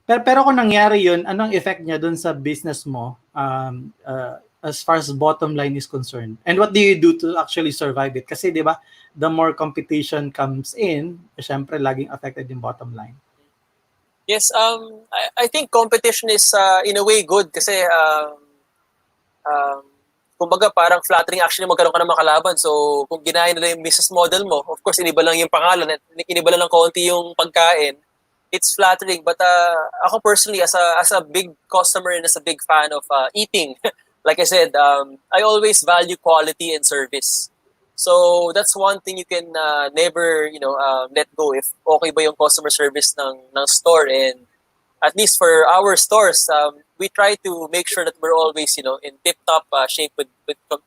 Pero kung nangyari yun, anong effect niya dun sa business mo as far as bottom line is concerned? And what do you do to actually survive it? Kasi di ba, the more competition comes in, syempre laging affected yung bottom line. Yes, I think competition is in a way good kasi kumbaga parang flattering actually magkaroon ka ng mga kalaban. So kung ginaya nila yung business model mo, of course iniba lang yung pangalan at iniba lang ng konti yung pagkain, it's flattering. But ako personally as a big customer and as a big fan of eating, like I said, I always value quality and service. So that's one thing you can never let go if okay ba yung customer service ng store. And at least for our stores, we try to make sure that we're always, in tip-top shape when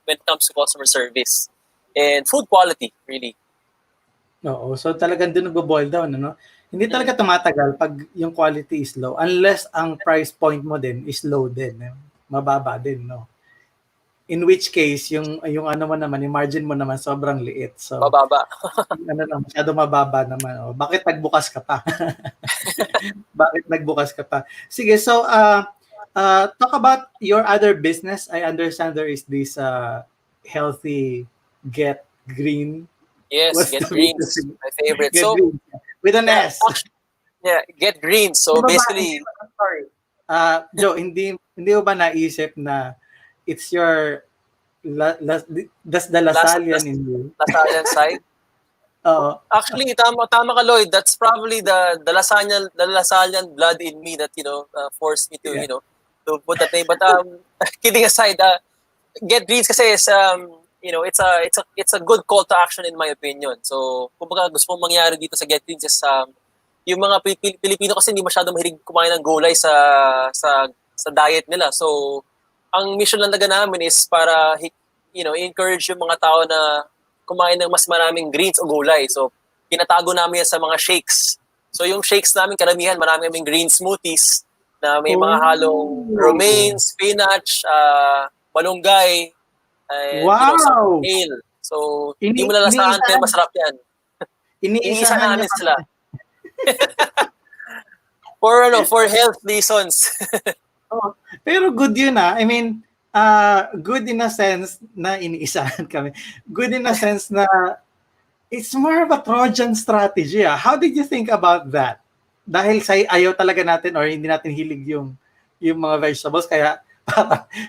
it comes to customer service and food quality, really. Oo, so talagang doon nagbo-boil down, Hindi talaga tumatagal pag yung quality is low unless ang price point mo din is low din, mababa din, no? In which case, yung ano mo naman, yung margin mo naman sobrang liit. So, Mababa. ano lang, masyado mababa naman. Oh. Bakit nagbukas ka pa? Bakit nagbukas ka pa? Sige, so talk about your other business. I understand there is this healthy Get Green. Yes, What's Get the Greens, business? my favorite. Get So, Green. With an yeah, S. yeah, Get Greens. So Hindi mo ba, basically, sorry. Joe, hindi mo ba naisip na it's your that's the Lasallian in you? Lasallian side. Oo. Actually, tama ka, Lloyd. That's probably the Lasallian blood in me that forced me to Yeah. to put that name. But kidding aside, Get Greens kasi is it's a good call to action in my opinion. So, kumbaga gusto mong mangyari dito sa Get Greens is yung mga Pilipino kasi hindi masyadong mahilig kumain ng gulay sa diet nila. So, ang mission lang talaga namin is para encourage yung mga tao na kumain ng mas maraming greens o gulay. So, pinatago namin yan sa mga shakes. So, yung shakes namin, karamihan, marami kaming green smoothies na may mga halong romaine, spinach, malunggay, and some Wow! kale. So, hindi mo lalasahan pero masarap yan. Iniisa Iniisahan namin niyo sila. For health reasons. Oh, pero good yun I mean, good in a sense na iniisahan kami. Good in a sense na it's more of a Trojan strategy. How did you think about that? Dahil sa ayaw talaga natin or hindi natin hilig yung mga vegetables kaya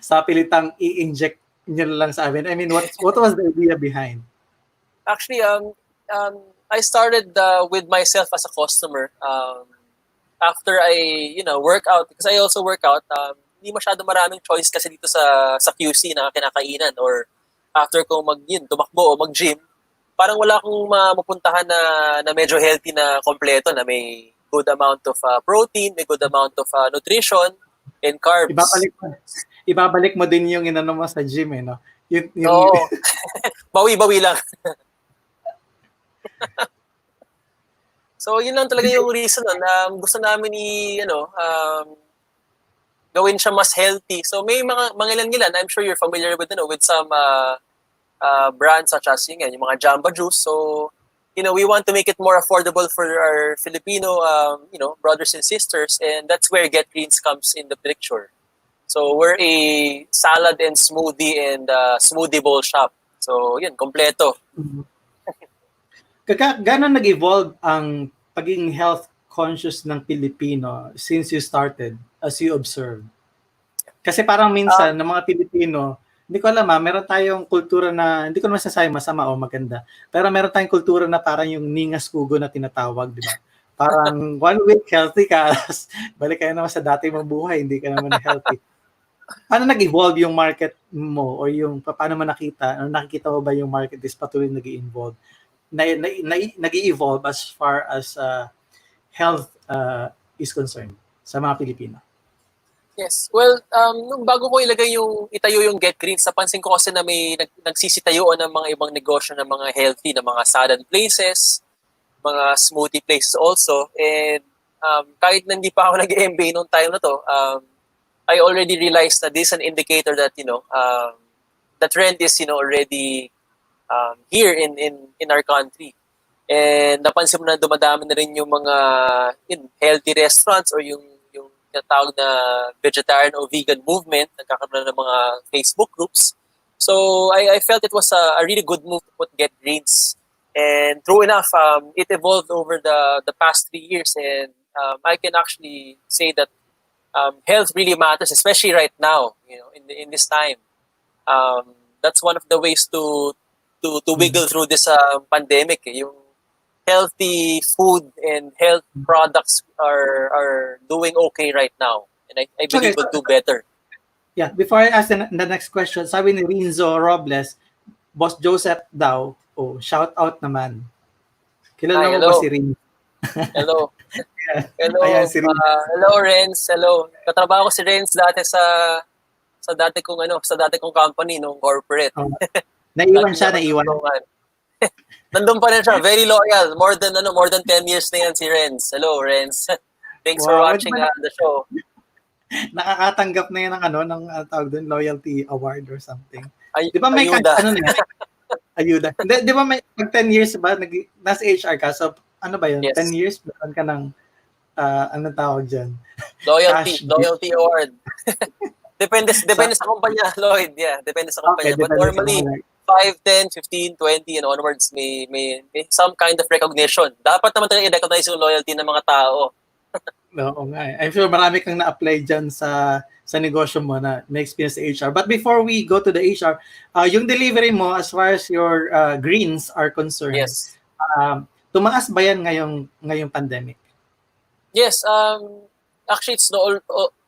sa pilitang i-inject nyo lang sa amin. I mean, what was the idea behind? Actually, I started with myself as a customer. After I, work out, because I also work out, hindi masyado maraming choice kasi dito sa QC na kinakainan or after ko tumakbo o mag-gym, parang wala akong mapuntahan na medyo healthy na kompleto na may good amount of protein, may good amount of nutrition and carbs. Ibabalik mo din yung inano mo sa gym no? Oo. Bawi-bawi lang. So, yun lang talaga yung reason na gusto namin gawin siya mas healthy. So, may mga ilan-ilan, I'm sure you're familiar with some brands such as yung mga Jamba Juice. So, we want to make it more affordable for our Filipino, brothers and sisters, and that's where Get Greens comes in the picture. So, we're a salad and smoothie and smoothie bowl shop. So, yun, kompleto. Mm-hmm. Gano'n nag-evolve ang pagiging health conscious ng Pilipino since you started, as you observed? Kasi parang minsan, ng mga Pilipino, hindi ko alam meron tayong kultura na, hindi ko naman sasabi masama o maganda, pero meron tayong kultura na parang yung ningas kugo na tinatawag, di ba? Parang 1 week healthy ka, balik kayo naman sa dati mong buhay, hindi ka naman healthy. Paano nag-evolve yung market mo o yung paano mo nakikita mo ba yung market is patuloy nag-i-evolve? Nag-i-evolve as far as health is concerned sa mga Pilipino? Yes. Well, nung bago ko itayo yung Get Greens, napansin ko kasi na may nagsisitayuan ng mga ibang negosyo ng mga healthy, na mga salad places, mga smoothie places also. And kahit na hindi pa ako nag-MBA noong time na to, I already realized that this is an indicator that, the trend is, already here in our country. And napansin mo na dumadami na rin yung mga healthy restaurants or yung tawag na vegetarian o vegan movement, nagkakaroon ng mga Facebook groups. So I felt it was a really good move to put Get Greens. And true enough, it evolved over the past 3 years, and I can actually say that health really matters, especially right now, in this time. That's one of the ways to wiggle through this pandemic. Yung healthy food and health products are doing okay right now, and I believe we'll do better. Yeah, before I ask the next question, sabi ni Rinzo Robles, Boss Joseph daw, shout out naman. Kilala mo ba si Rinzo? Hello. Yeah. Hello. Ayan, si Rinzo. Hello, Renz. Hello. Katrabaho ko si Renz dati sa dati kong company nung corporate. Naiwan siya. Nandun pa rin siya, very loyal. More than 10 years na yan si Renz. Hello, Renz. Thanks for watching the show. nakakatanggap na yan ng tawag doon, loyalty award or something. Ay, Di ba may ayuda. ayuda. Di ba may pag 10 years ba nasa HR ka, so ano ba yun? Yes. 10 years meron ka ng anong tawag diyan? Loyalty award. depende sa kumpanya, Lloyd. Yeah, depende sa kumpanya. But normally 5, 10, 15, 20 and onwards may some kind of recognition. Dapat naman talaga i-recognize yung loyalty ng mga tao. Oo nga. I'm sure marami kang na-apply dyan sa negosyo mo na experience sa HR. But before we go to the HR, yung delivery mo as far as your greens are concerned, Yes. Tumaas ba yan ngayong pandemic? Yes, actually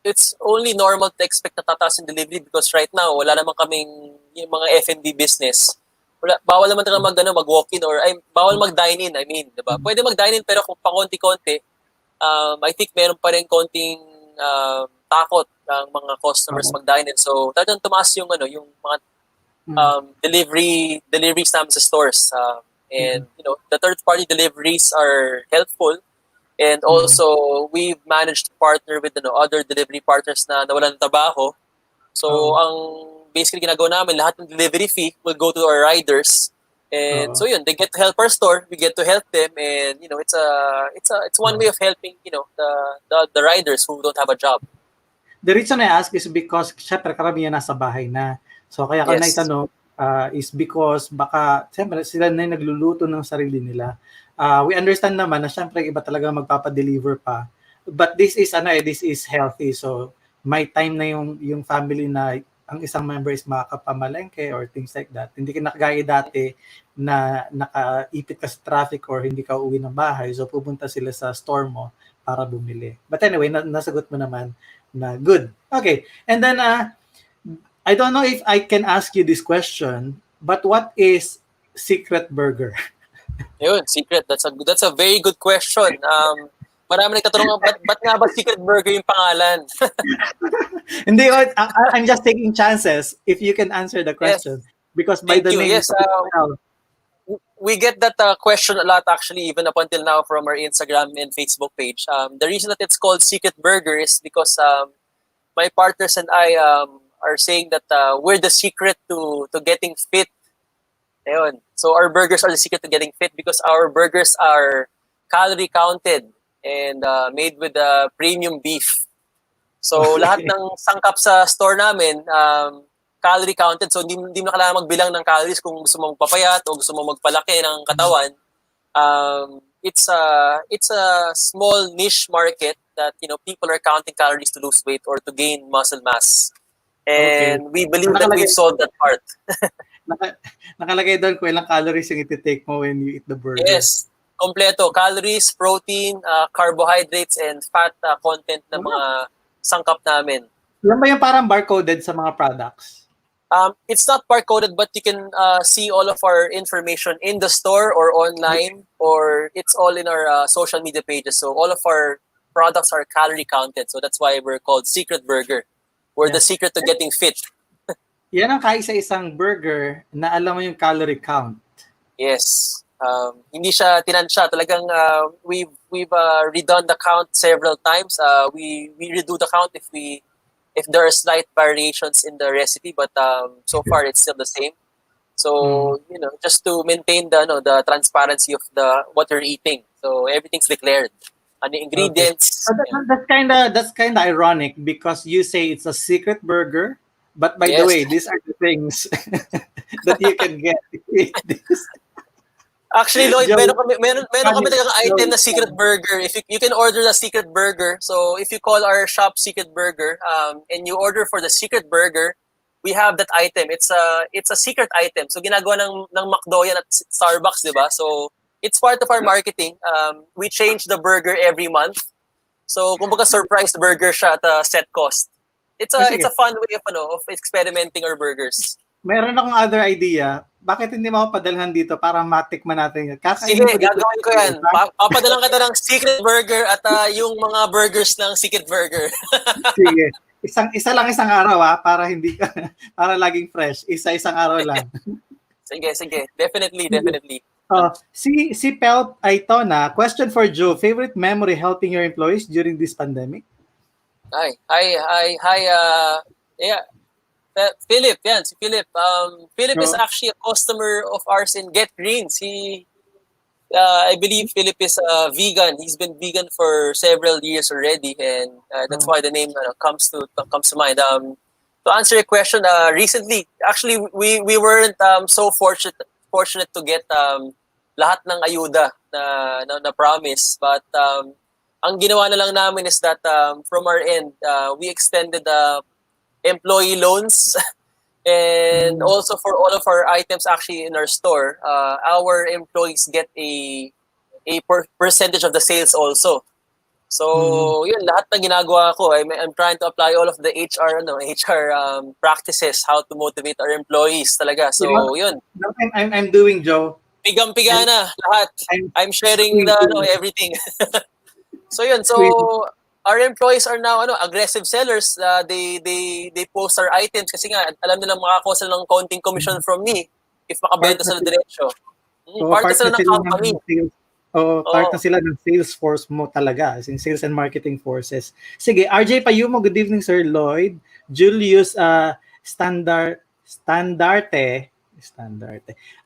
it's only normal to expect na tataas yung delivery because right now wala naman kaming yung mga F&B business. Bawal naman talaga mag-walk-in or bawal mag-dine-in, I mean, 'di ba? Pwede mag-dine-in pero kung pakonti-konti, I think meron pa rin konting takot ang mga customers mag-dine-in. So, talagang tumaas yung yung mga deliveries namin sa stores. And the third-party deliveries are helpful. And also, we've managed to partner with other delivery partners na nawalan ng trabaho. So, ang basically ginagawa namin, lahat ng delivery fee will go to our riders. And so yun, they get to help our store, we get to help them, and it's one way of helping the riders who don't have a job. The reason I ask is because syempre karamihan nasa bahay na. So kaya ko naitanong is because baka syempre sila na yung nagluluto ng sarili nila. We understand naman na syempre iba talaga magpapa-deliver pa. But this is healthy. So may time na yung family na ang isang member is makakapamalengke or things like that. Hindi ka nakagaya dati na nakaipit ka sa traffic or hindi ka uwi ng bahay. So pupunta sila sa store mo para bumili. But anyway, nasagot mo naman na good. Okay. And then I don't know if I can ask you this question, but what is Secret Burger? Yun, secret. That's a very good question. Marami nagtatanong, ba't nga ba Secret Burger yung pangalan? Hindi, I'm just taking chances if you can answer the question. Yes. Because by the name... Yes, we get that question a lot actually, even up until now from our Instagram and Facebook page. The reason that it's called Secret Burger is because my partners and I are saying that we're the secret to getting fit. Ayun. So our burgers are the secret to getting fit because our burgers are calorie counted and made with premium beef. So lahat ng sangkap sa store namin, calorie counted. So hindi mo kailangan magbilang ng calories kung gusto mong papayat o gusto mong magpalaki ng katawan. It's a small niche market that people are counting calories to lose weight or to gain muscle mass. And we believe that we've solved that part. Nakalagay doon kung ilang calories yung iti-take mo when you eat the burger. Yes. Kompleto. Calories, protein, carbohydrates, and fat content ng mga sangkap namin. Yan ba yung parang barcoded sa mga products? It's not barcoded, but you can see all of our information in the store or online, or it's all in our social media pages. So all of our products are calorie counted. So that's why we're called Secret Burger. We're the secret to getting fit. Yan ang kaisa-isang burger na alam mo yung calorie count. Yes. Hindi siya tinansya. Talagang we've redone the count several times. We redo the count if there are slight variations in the recipe, but so far it's still the same. So just to maintain the transparency of what you're eating. So everything's declared. And the ingredients. Okay. That's kinda ironic because you say it's a secret burger, but by the way, these are the things that you can get. Actually, Lloyd, meron kami talagang item na Secret Burger. If you can order the Secret Burger. So if you call our shop Secret Burger and you order for the Secret Burger, we have that item. It's a secret item. So ginagawa ng McDo yan at Starbucks, 'di ba? So it's part of our marketing. We change the burger every month. So kumbaga surprise burger siya at a set cost. It's a fun way of experimenting our burgers. Meron akong other idea. Bakit hindi mo ako padalhan dito para matikman natin? Sige, gagawin ko yan. Papadalan kita ng Secret Burger at yung mga burgers ng Secret Burger. Sige. Isang araw para para laging fresh. Isang araw lang. Sige. Definitely. Si Pelt Aitona, question for Joe. Favorite memory helping your employees during this pandemic? Hi, yeah, Philip, yan, si Philip. Philip is No? actually a customer of ours in Get Greens. I believe Philip is a vegan. He's been vegan for several years already, and that's Oh. why the name comes to mind. To answer your question, recently, actually, we weren't so fortunate to get lahat ng ayuda na promise, but ang ginawa na lang namin is that from our end, we extended employee loans. And Mm. also for all of our items actually in our store, our employees get a percentage of the sales also. Mm. So, yun, lahat ng ginagawa ko, I'm trying to apply all of the HR practices, how to motivate our employees talaga. You know, So, yun, I'm doing, Joe. pigang-piga I'm, na lahat. I'm I'm sharing the squeezing, everything. So, yun, squeezing. so our employees are now aggressive sellers. They post our items kasi nga alam nilang makakuha sila ng konting commission from me if Part makabenta na sila sila, diretso. Parte part na sila ng sila company. ng sales. Part na Oo. sila ng sales force mo talaga, as in sales and marketing forces. Sige, RJ Payumo, good evening, Sir Lloyd. Julius Standarte.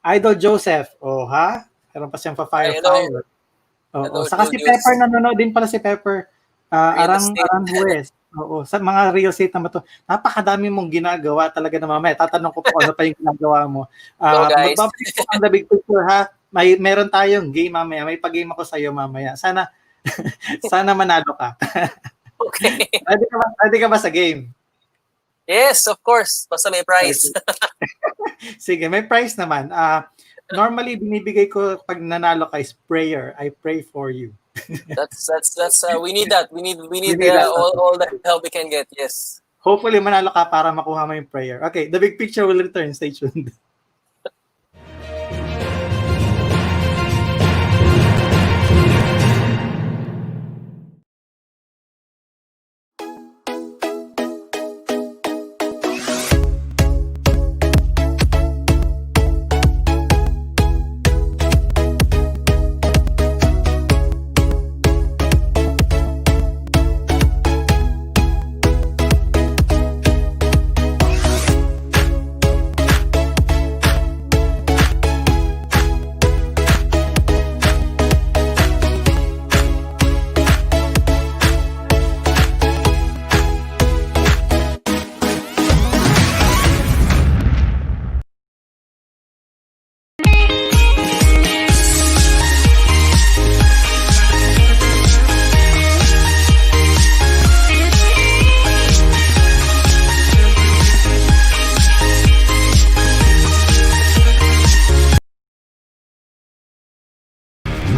Idol Joseph, ha? Meron pa siyang Ay, hello. pa-fire. Oo. Hello, Saka si Pepper, Julius. nanonood din pala si Pepper. Real estate. Arang West. Oo, sa mga real estate naman to. Napakadami mong ginagawa talaga na mamaya. Tatanong ko po ano pa yung ginagawa mo. Go, guys. Magbabalik po ang the big picture, ha. Meron tayong game mamaya. May pag-game ako sa iyo mamaya. Sana sana manalo ka. Okay. Ready ka ba sa game? Yes, of course. Basta may price. Sige, may prize naman. Normally binibigay ko pag nanalo ka is prayer. I pray for you. That's we need that. We need You need that. all the help we can get. Yes. Hopefully manalo ka para makuha mo yung prayer. Okay, the big picture will return. Stay tuned.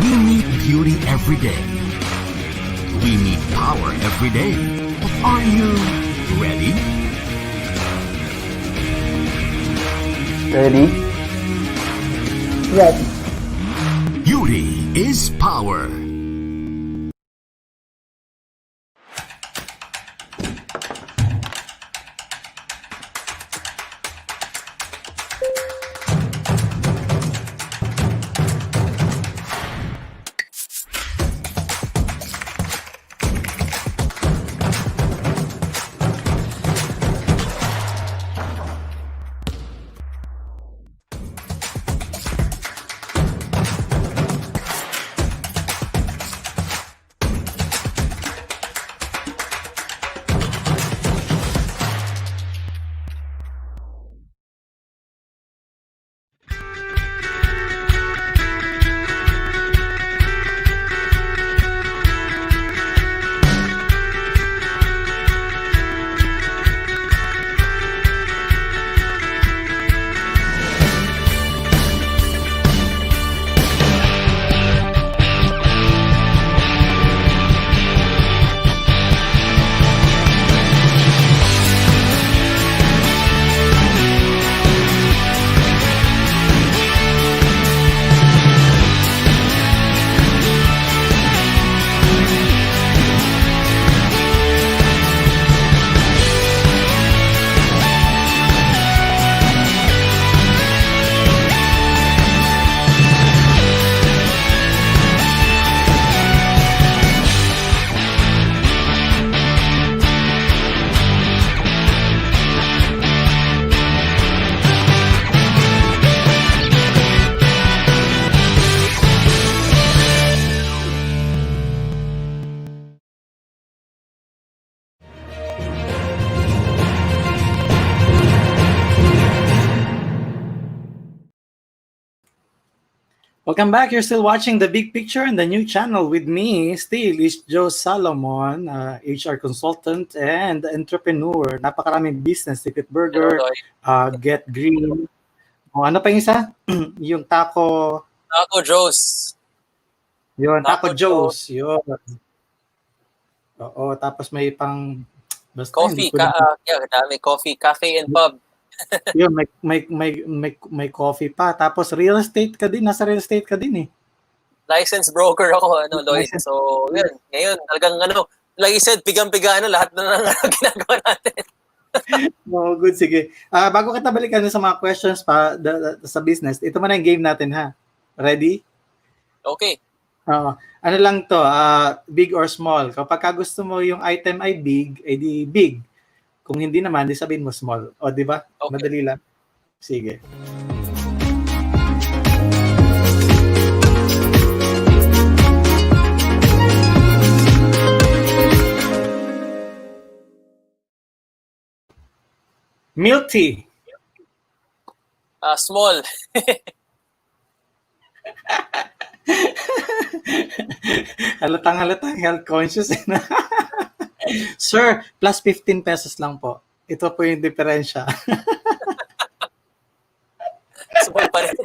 We need beauty every day. We need power every day. But are you ready? Ready? Ready. Beauty is power. Welcome back. You're still watching The Big Picture and the new channel with me. Still is Joe Salomon, HR consultant and entrepreneur. Napakaraming business. Tipit Hello, Burger, Lloyd. Get Green. O, ano pa yung isa? Yung Taco, Taco Joe's. yun, Taco Taco Joe's. Joe's. Yun. Oo, tapos may pang, basta hindi Coffee. ko na, Yeah, dami. Coffee. Cafe and pub. yun, may coffee pa. Tapos real estate ka din, nasa real estate ka din eh. Licensed broker ako, Lloyd. License. So, yun. Ngayon, talagang like you said, pigang-piga, lahat na ng ginagawa natin. Oh, good, sige. Bago kita balikan sa mga questions pa sa business, ito muna yung game natin ha. Ready? Okay. Ano lang to, big or small. Kapag gusto mo yung item ay big, edi big. Kung hindi naman, di sabihin mo small. O, di ba? Okay. Madali lang. Sige. Milk tea. Small. Halatang health conscious. Sir, plus 15 pesos lang po. Ito po yung diferensya. Small pa rin.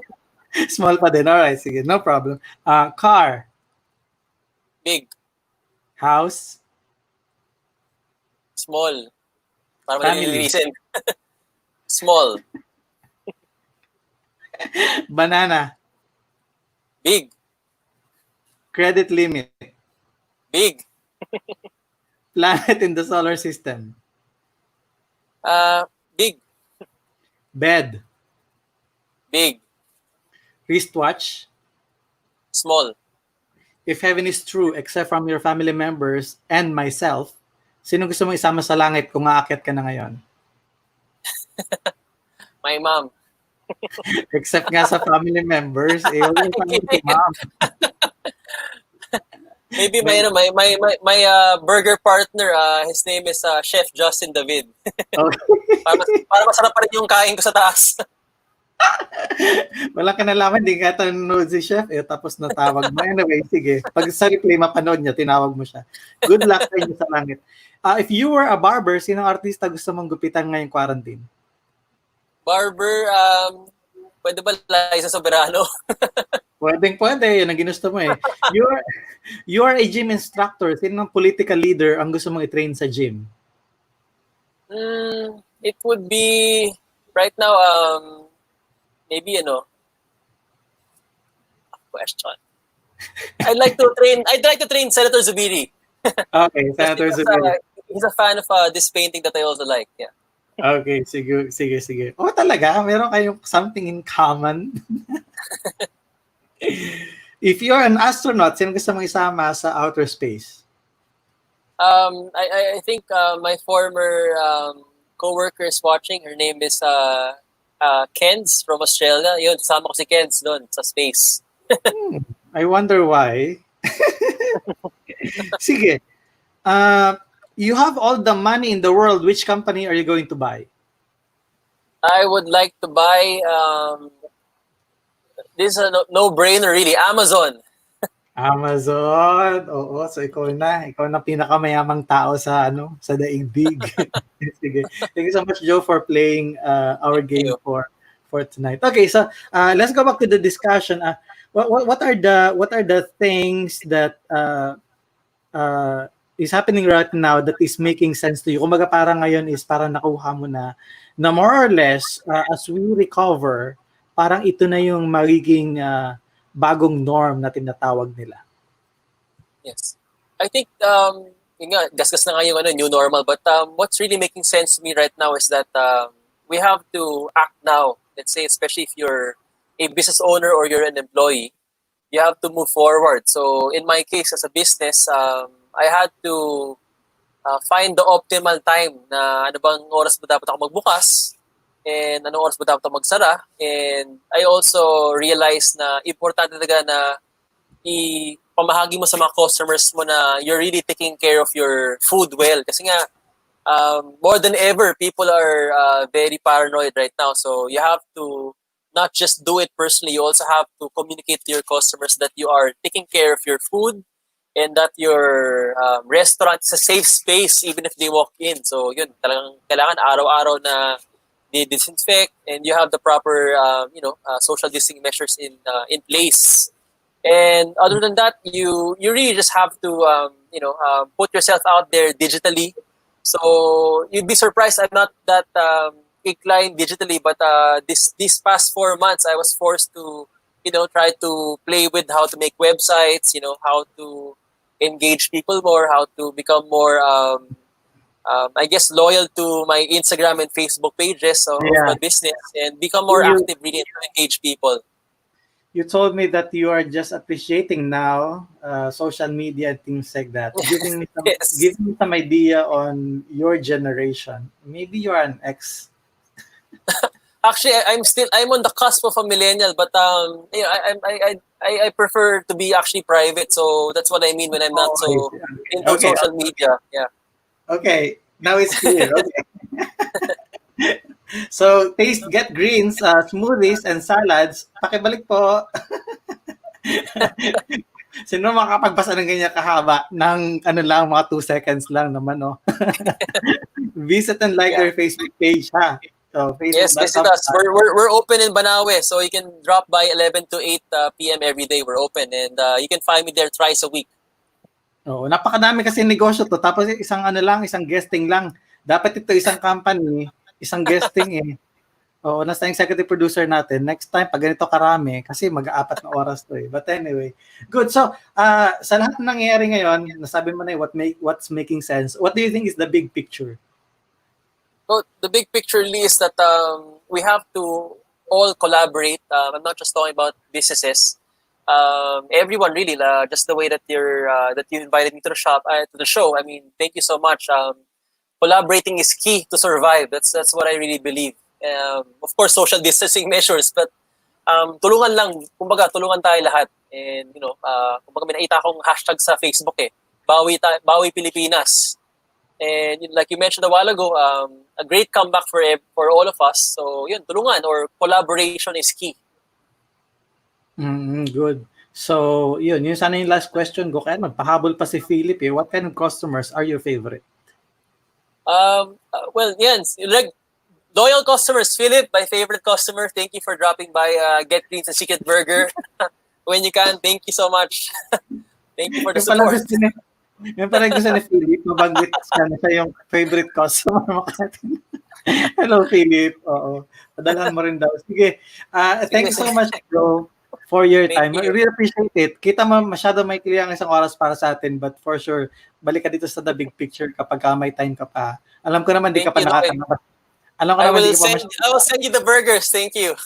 Small pa din. Alright, sige. No problem. Car. Big. House. Small. Para Family. malilinisin. Small. Banana. Big. Credit limit. Big. Planet in the solar system. Big. Bed. Big. Wristwatch. Small. If heaven is true, except from your family members and myself, sino gusto mong isama sa langit kung aakyat ka na ngayon? My mom. Except nga sa family members, huwag yung family si mom. Maybe my burger partner, his name is Chef Justin David. Okay. para masarap pa rin yung kain ko sa taas. Wala ka nalaman, di ka nanonood si Chef, tapos natawag mo. Anyway, sige. Pag sa replay mapanood niya, tinawag mo siya. Good luck sa inyo sa langit. If you were a barber, sinong artista gusto mong gupitan ngayong quarantine? Barber, pwede ba Liza Soberano? Pwede. Yan ang ginusto mo eh. You are a gym instructor. Sinong political leader ang gusto mong i-train sa gym? It would be, right now, maybe, question. I'd like to train Senator Zubiri. Okay, Senator Zubiri. He's a fan of this painting that I also like. Yeah. Okay, sige. Oh, talaga? Meron kayong something in common? If you're an astronaut, sino gusto mong isama sa outer space? I think my former co-worker is watching. Her name is Kens from Australia. Yun, kasama ko si Kens doon sa space. I wonder why. Sige. You have all the money in the world. Which company are you going to buy? I would like to buy, this is a no-brainer really, Amazon. Amazon. Oo, so ikaw na pinakamayamang tao sa sa daigdig. Sige. Thank you so much, Joe, for playing our game for tonight. Okay, so let's go back to the discussion. What are the things that is happening right now that is making sense to you? Kumbaga parang ngayon is parang nakuha mo na more or less as we recover, parang ito na yung magiging bagong norm na tinatawag nila. Yes. I think, yun nga, gasgas na nga yung new normal, but what's really making sense to me right now is that we have to act now. Let's say, especially if you're a business owner or you're an employee, you have to move forward. So in my case, as a business, I had to find the optimal time na ano bang oras ba dapat ako magbukas and anong oras ba dapat ako magsara. And I also realized na importante talaga na ipamahagi mo sa mga customers mo na you're really taking care of your food well. Kasi nga, more than ever, people are very paranoid right now. So you have to not just do it personally, you also have to communicate to your customers that you are taking care of your food and that your restaurant is a safe space even if they walk in. So yun, talagang kailangan araw-araw na disinfect and you have the proper social distancing measures in place. And other than that, you really just have to put yourself out there digitally. So you'd be surprised. I'm not that inclined digitally, but these past 4 months, I was forced to try to play with how to make websites. How to engage people more, how to become more I guess loyal to my Instagram and Facebook pages of Yeah. my business and become more You- active really to engage people. You told me that you are just appreciating now social media and things like that. Yes. Give me some idea on your generation. Maybe you're an X. Actually, I'm on the cusp of a millennial, but I prefer to be actually private. So that's what I mean when I'm not so into Okay. social media. Yeah. Okay. Now it's clear. Okay. So, get greens, smoothies, and salads. Pakibalik po. Sino makapagbasa ng ganyan kahaba ng mga 2 seconds lang naman, no? Visit and like Yeah. their Facebook page, ha? So, Yes, visit Facebook.com. us. We're open in Banawe, so you can drop by 11 to 8 p.m. every day. We're open, and you can find me there twice a week. Oo, napakadami kasi negosyo to. Tapos isang guesting lang. Dapat ito isang company, isang guesting eh. Oo, nasa executive producer natin. Next time, pag ganito karami, kasi mag-4 na oras to eh. But anyway, good. So, sa lahat ng nangyayari ngayon, nasabi mo na what's making sense. What do you think is the big picture? So the big picture, Lee, is that we have to all collaborate. I'm not just talking about businesses. Everyone really, just the way that you invited me to the show. I mean, thank you so much. Collaborating is key to survive. That's what I really believe. Of course, social distancing measures, but tulungan lang. Kumbaga, tulungan tayo lahat. And kumbaga may nakita akong hashtag sa Facebook Bawi Pilipinas. And like you mentioned a while ago, a great comeback for all of us. So yun, tulungan or collaboration is key. Good. So, yun sana yung last question. Go kaya magpahabol pa si Philip eh. What kind of customers are your favorite? Well, yan, like loyal customers. Philip, my favorite customer. Thank you for dropping by Get Greens and Chicken Burger. When you can, thank you so much. Thank you for the support. Yung parang gusto ni Philip, mabanggit siya yung favorite customer mo natin. Hello, Philip. Oo. Padalhan mo rin daw. Sige. Thank you so much, bro, for your time. I really appreciate it. Kita mo, masyado may clear ang isang oras para sa atin, but for sure, balik ka dito sa the big picture kapag may time ka pa. Alam ko naman, di ka pa nakakalabas. I will send you the burgers. Thank you.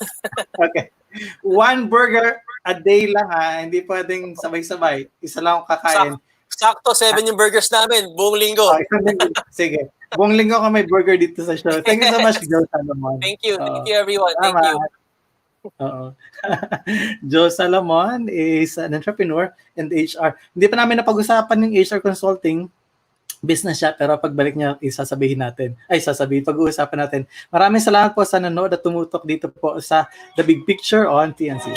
Okay. 1 burger a day lang ha. Hindi pwedeng sabay-sabay. Isa lang ang kakain. Sakto, 7 yung burgers namin, buong linggo. Sige. Buong linggo ka may burger dito sa show. Thank you so much, Joe Salomon. Thank you everyone. Thank you. Joe Salomon is an entrepreneur and HR. Hindi pa namin napag-usapan yung HR consulting business siya, pero pagbalik niya, pag-uusapan natin. Maraming salamat po sa nanood at tumutok dito po sa The Big Picture on TNC.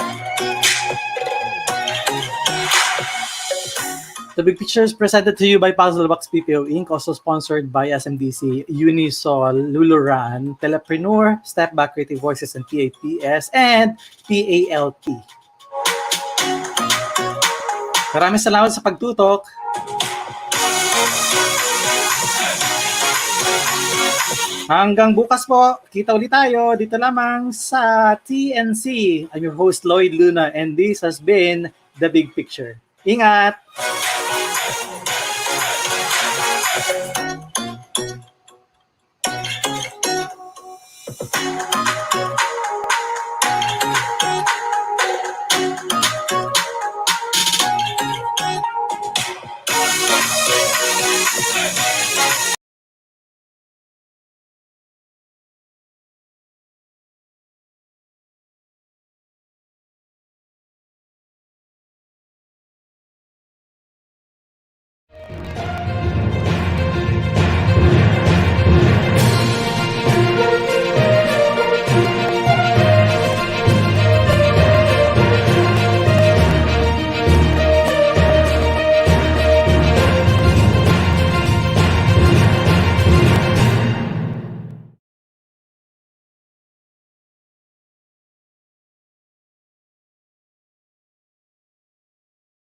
The Big Picture is presented to you by Puzzle Box PPO Inc., also sponsored by SMDC, Unisol, Luluran, Telepreneur, Step Back Creative Voices and PAPS, and PALP. Maraming salamat sa pagtutok. Hanggang bukas po, kita ulit tayo dito lamang sa TNC. I'm your host, Lloyd Luna, and this has been The Big Picture. Ingat!